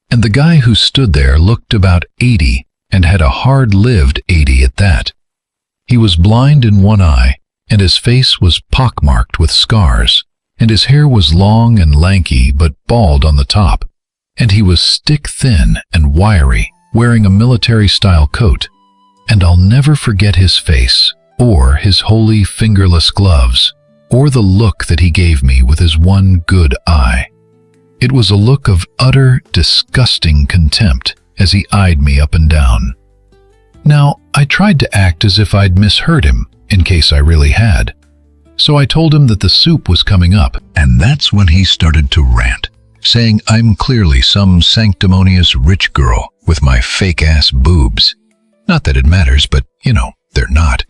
And the guy who stood there looked about 80 and had a hard-lived 80 at that. He was blind in one eye, and his face was pockmarked with scars, and his hair was long and lanky but bald on the top, and he was stick-thin and wiry, wearing a military-style coat. And I'll never forget his face, or his holy fingerless gloves, or the look that he gave me with his one good eye. It was a look of utter, disgusting contempt as he eyed me up and down. Now, I tried to act as if I'd misheard him, in case I really had. So I told him that the soup was coming up, and that's when he started to rant, saying I'm clearly some sanctimonious rich girl with my fake-ass boobs. Not that it matters, but, they're not.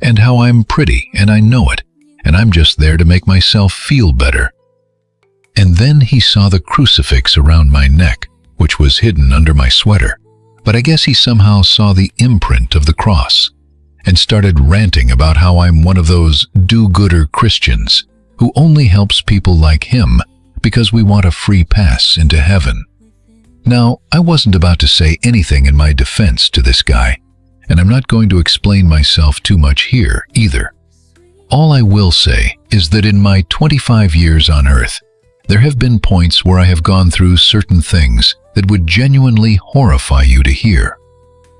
And how I'm pretty, and I know it, and I'm just there to make myself feel better. And then he saw the crucifix around my neck, which was hidden under my sweater, but I guess he somehow saw the imprint of the cross, and started ranting about how I'm one of those do-gooder Christians who only helps people like him because we want a free pass into heaven. Now, I wasn't about to say anything in my defense to this guy, and I'm not going to explain myself too much here either. All I will say is that in my 25 years on Earth, there have been points where I have gone through certain things that would genuinely horrify you to hear.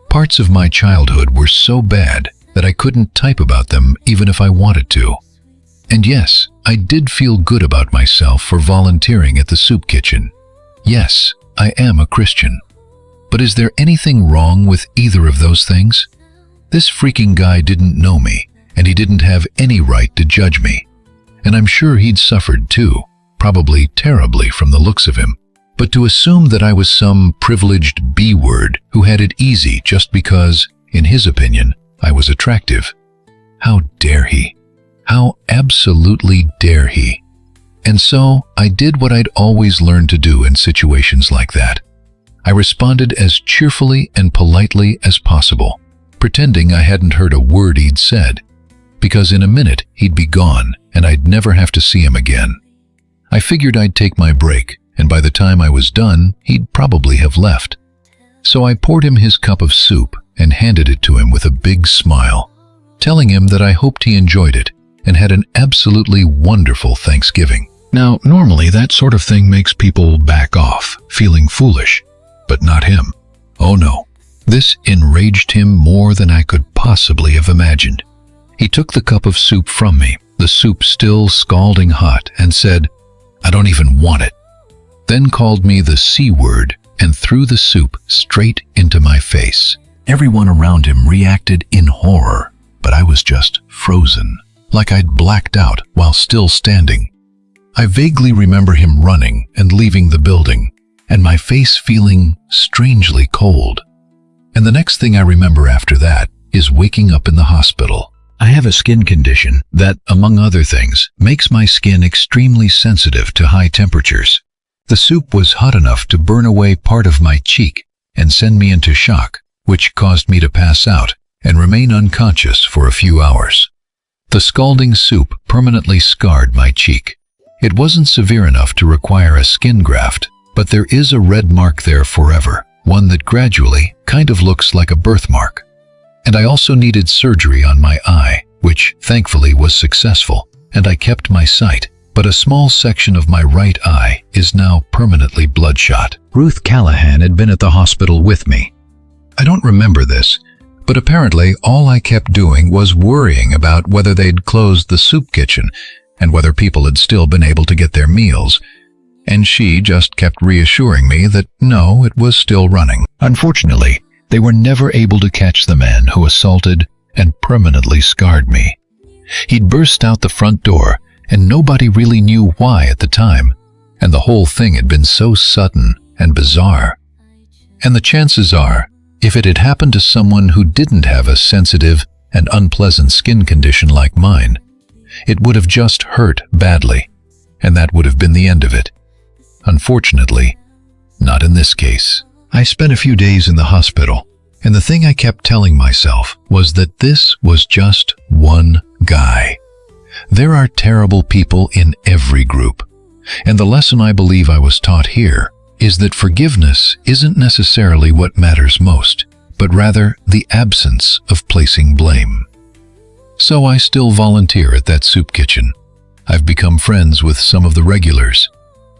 Parts of my childhood were so bad that I couldn't type about them even if I wanted to. And yes, I did feel good about myself for volunteering at the soup kitchen. Yes, I am a Christian. But is there anything wrong with either of those things? This freaking guy didn't know me, and he didn't have any right to judge me. And I'm sure he'd suffered too, probably terribly from the looks of him. But to assume that I was some privileged B-word who had it easy just because, in his opinion, I was attractive. How dare he? How absolutely dare he? And so I did what I'd always learned to do in situations like that. I responded as cheerfully and politely as possible, pretending I hadn't heard a word he'd said, because in a minute he'd be gone and I'd never have to see him again. I figured I'd take my break, and by the time I was done, he'd probably have left. So I poured him his cup of soup and handed it to him with a big smile, telling him that I hoped he enjoyed it and had an absolutely wonderful Thanksgiving. Now, normally that sort of thing makes people back off, feeling foolish, but not him. Oh no, this enraged him more than I could possibly have imagined. He took the cup of soup from me, the soup still scalding hot, and said, "I don't even want it," then called me the C word and threw the soup straight into my face. Everyone around him reacted in horror, but I was just frozen, like I'd blacked out while still standing. I vaguely remember him running and leaving the building, and my face feeling strangely cold. And the next thing I remember after that is waking up in the hospital. I have a skin condition that, among other things, makes my skin extremely sensitive to high temperatures. The soup was hot enough to burn away part of my cheek and send me into shock, which caused me to pass out and remain unconscious for a few hours. The scalding soup permanently scarred my cheek. It wasn't severe enough to require a skin graft, But there is a red mark there forever, one that gradually kind of looks like a birthmark. And I also needed surgery on my eye, which thankfully was successful, and I kept my sight. But a small section of my right eye is now permanently bloodshot. Ruth Callahan had been at the hospital with me. I don't remember this, but apparently all I kept doing was worrying about whether they'd closed the soup kitchen and whether people had still been able to get their meals. And she just kept reassuring me that no, it was still running. Unfortunately, they were never able to catch the man who assaulted and permanently scarred me. He'd burst out the front door, and nobody really knew why at the time, and the whole thing had been so sudden and bizarre. And the chances are, if it had happened to someone who didn't have a sensitive and unpleasant skin condition like mine, it would have just hurt badly, and that would have been the end of it. Unfortunately, not in this case. I spent a few days in the hospital, and the thing I kept telling myself was that this was just one guy. There are terrible people in every group, and the lesson I believe I was taught here is that forgiveness isn't necessarily what matters most, but rather the absence of placing blame. So I still volunteer at that soup kitchen. I've become friends with some of the regulars,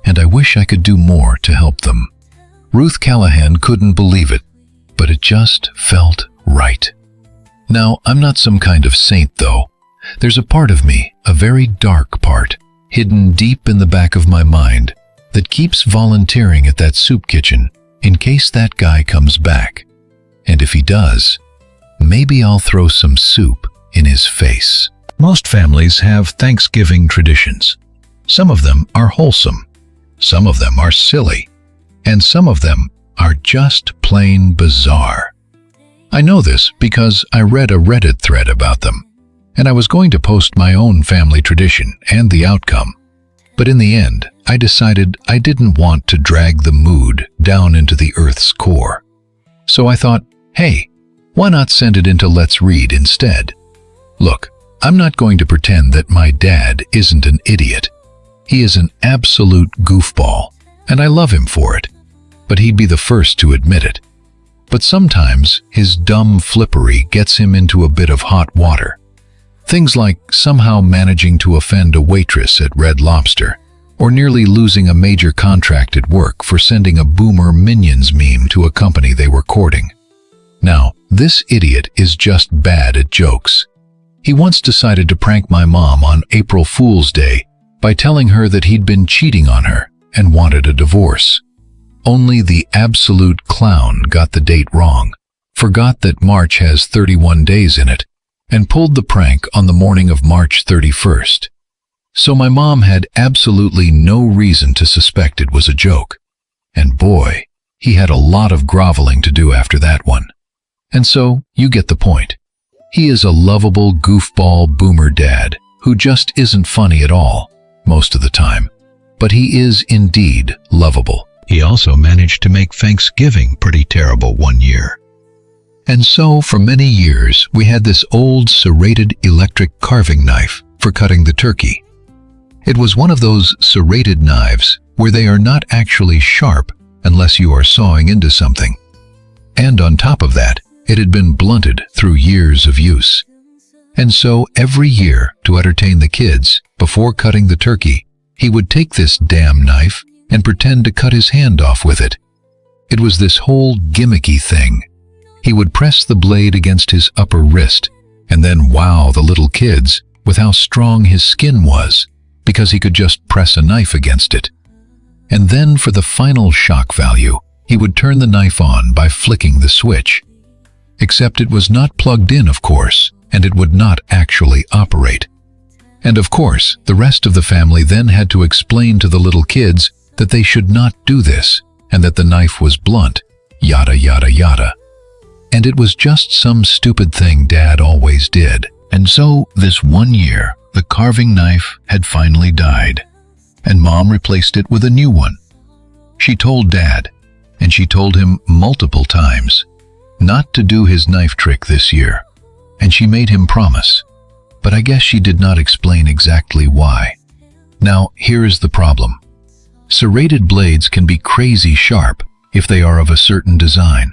and I wish I could do more to help them. Ruth Callahan couldn't believe it, but it just felt right. Now, I'm not some kind of saint, though. There's a part of me, a very dark part, hidden deep in the back of my mind, that keeps volunteering at that soup kitchen in case that guy comes back. And if he does, maybe I'll throw some soup in his face. Most families have Thanksgiving traditions. Some of them are wholesome, some of them are silly, and some of them are just plain bizarre. I know this because I read a Reddit thread about them, and I was going to post my own family tradition and the outcome. But in the end, I decided I didn't want to drag the mood down into the Earth's core. So I thought, hey, why not send it into Let's Read instead? Look, I'm not going to pretend that my dad isn't an idiot. He is an absolute goofball, and I love him for it. But he'd be the first to admit it. But sometimes his dumb flippery gets him into a bit of hot water. Things like somehow managing to offend a waitress at Red Lobster, or nearly losing a major contract at work for sending a boomer Minions meme to a company they were courting. Now, this idiot is just bad at jokes. He once decided to prank my mom on April Fool's Day by telling her that he'd been cheating on her and wanted a divorce. Only the absolute clown got the date wrong, forgot that March has 31 days in it, and pulled the prank on the morning of March 31st. So my mom had absolutely no reason to suspect it was a joke. And boy, he had a lot of groveling to do after that one. And so, you get the point. He is a lovable goofball boomer dad who just isn't funny at all, most of the time. But he is indeed lovable. He also managed to make Thanksgiving pretty terrible one year. And so, for many years, we had this old serrated electric carving knife for cutting the turkey. It was one of those serrated knives where they are not actually sharp unless you are sawing into something. And on top of that, it had been blunted through years of use. And so, every year, to entertain the kids, before cutting the turkey, he would take this damn knife and pretend to cut his hand off with it. It was this whole gimmicky thing. He would press the blade against his upper wrist and then wow the little kids with how strong his skin was, because he could just press a knife against it. And then for the final shock value, he would turn the knife on by flicking the switch. Except it was not plugged in, of course, and it would not actually operate. And of course, the rest of the family then had to explain to the little kids that they should not do this, and that the knife was blunt, yada yada yada. And it was just some stupid thing Dad always did. And so, this one year, the carving knife had finally died, and Mom replaced it with a new one. She told Dad, and she told him multiple times, not to do his knife trick this year, and she made him promise. But I guess she did not explain exactly why. Now, here is the problem. Serrated blades can be crazy sharp if they are of a certain design.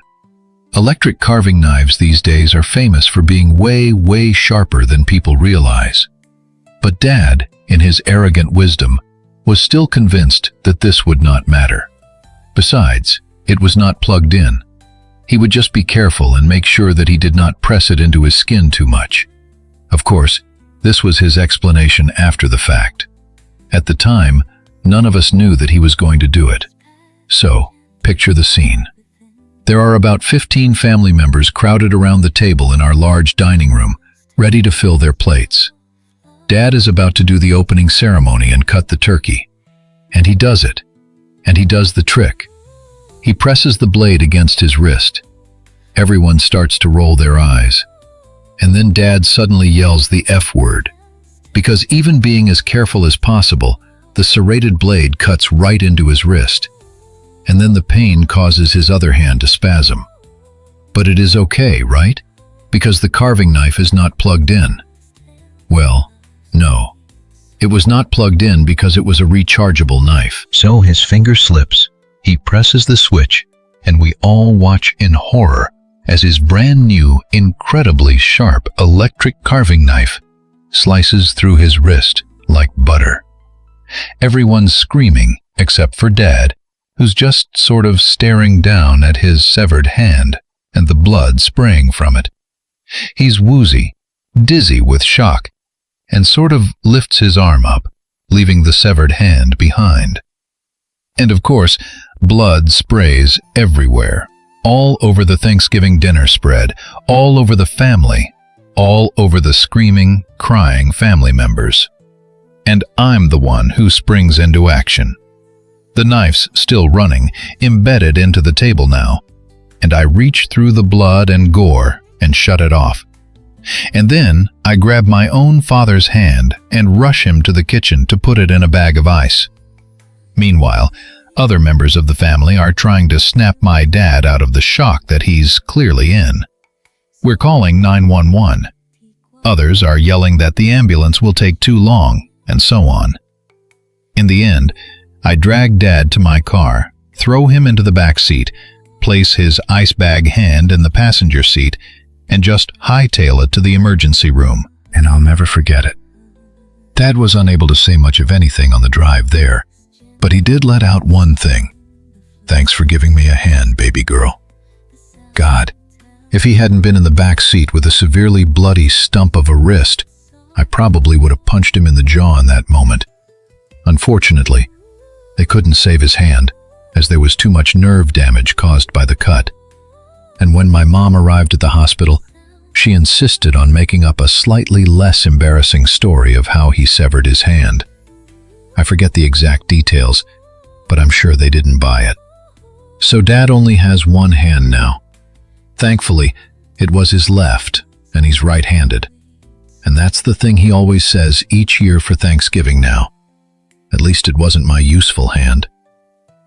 Electric carving knives these days are famous for being way sharper than people realize. But Dad, in his arrogant wisdom, was still convinced that this would not matter. Besides, it was not plugged in. He would just be careful and make sure that he did not press it into his skin too much. Of course, this was his explanation after the fact. At the time, none of us knew that he was going to do it. So, picture the scene. There are about 15 family members crowded around the table in our large dining room, ready to fill their plates. Dad is about to do the opening ceremony and cut the turkey. And he does it. And he does the trick. He presses the blade against his wrist. Everyone starts to roll their eyes. And then Dad suddenly yells the F word. Because even being as careful as possible, the serrated blade cuts right into his wrist. And then the pain causes his other hand to spasm. But it is okay, right? Because the carving knife is not plugged in. Well, no. It was not plugged in because it was a rechargeable knife. So his finger slips, he presses the switch, and we all watch in horror as his brand new, incredibly sharp electric carving knife slices through his wrist like butter. Everyone's screaming except for Dad, who's just sort of staring down at his severed hand and the blood spraying from it. He's woozy, dizzy with shock, and sort of lifts his arm up, leaving the severed hand behind. And of course, blood sprays everywhere, all over the Thanksgiving dinner spread, all over the family, all over the screaming, crying family members. And I'm the one who springs into action. The knife's still running, embedded into the table now, and I reach through the blood and gore and shut it off. And then I grab my own father's hand and rush him to the kitchen to put it in a bag of ice. Meanwhile, other members of the family are trying to snap my dad out of the shock that he's clearly in. We're calling 911. Others are yelling that the ambulance will take too long, and so on. In the end, I drag Dad to my car, throw him into the back seat, place his ice bag hand in the passenger seat, and just hightail it to the emergency room. And I'll never forget it. Dad was unable to say much of anything on the drive there, but he did let out one thing. Thanks for giving me a hand, baby girl. God, if he hadn't been in the back seat with a severely bloody stump of a wrist, I probably would have punched him in the jaw in that moment. Unfortunately, they couldn't save his hand, as there was too much nerve damage caused by the cut. And when my mom arrived at the hospital, she insisted on making up a slightly less embarrassing story of how he severed his hand. I forget the exact details, but I'm sure they didn't buy it. So Dad only has one hand now. Thankfully, it was his left, and he's right-handed. And that's the thing he always says each year for Thanksgiving now. At least it wasn't my useful hand.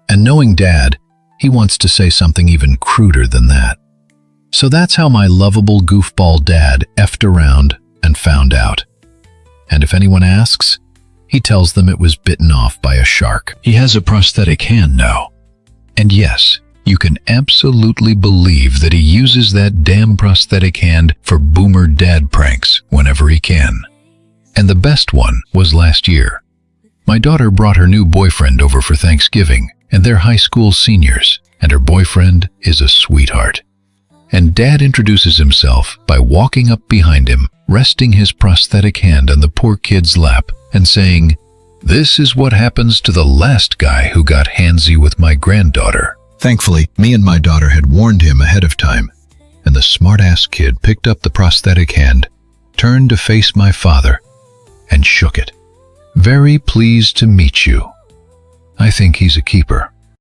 And knowing Dad, he wants to say something even cruder than that. So that's how my lovable goofball dad effed around and found out. And if anyone asks, he tells them it was bitten off by a shark. He has a prosthetic hand now. And yes, you can absolutely believe that he uses that damn prosthetic hand for boomer dad pranks whenever he can. And the best one was last year. My daughter brought her new boyfriend over for Thanksgiving, and they're high school seniors, and her boyfriend is a sweetheart. And Dad introduces himself by walking up behind him, resting his prosthetic hand on the poor kid's lap, and saying, "This is what happens to the last guy who got handsy with my granddaughter." Thankfully, me and my daughter had warned him ahead of time, and the smart-ass kid picked up the prosthetic hand, turned to face my father, and shook it. "Very pleased to meet you. I think he's a keeper."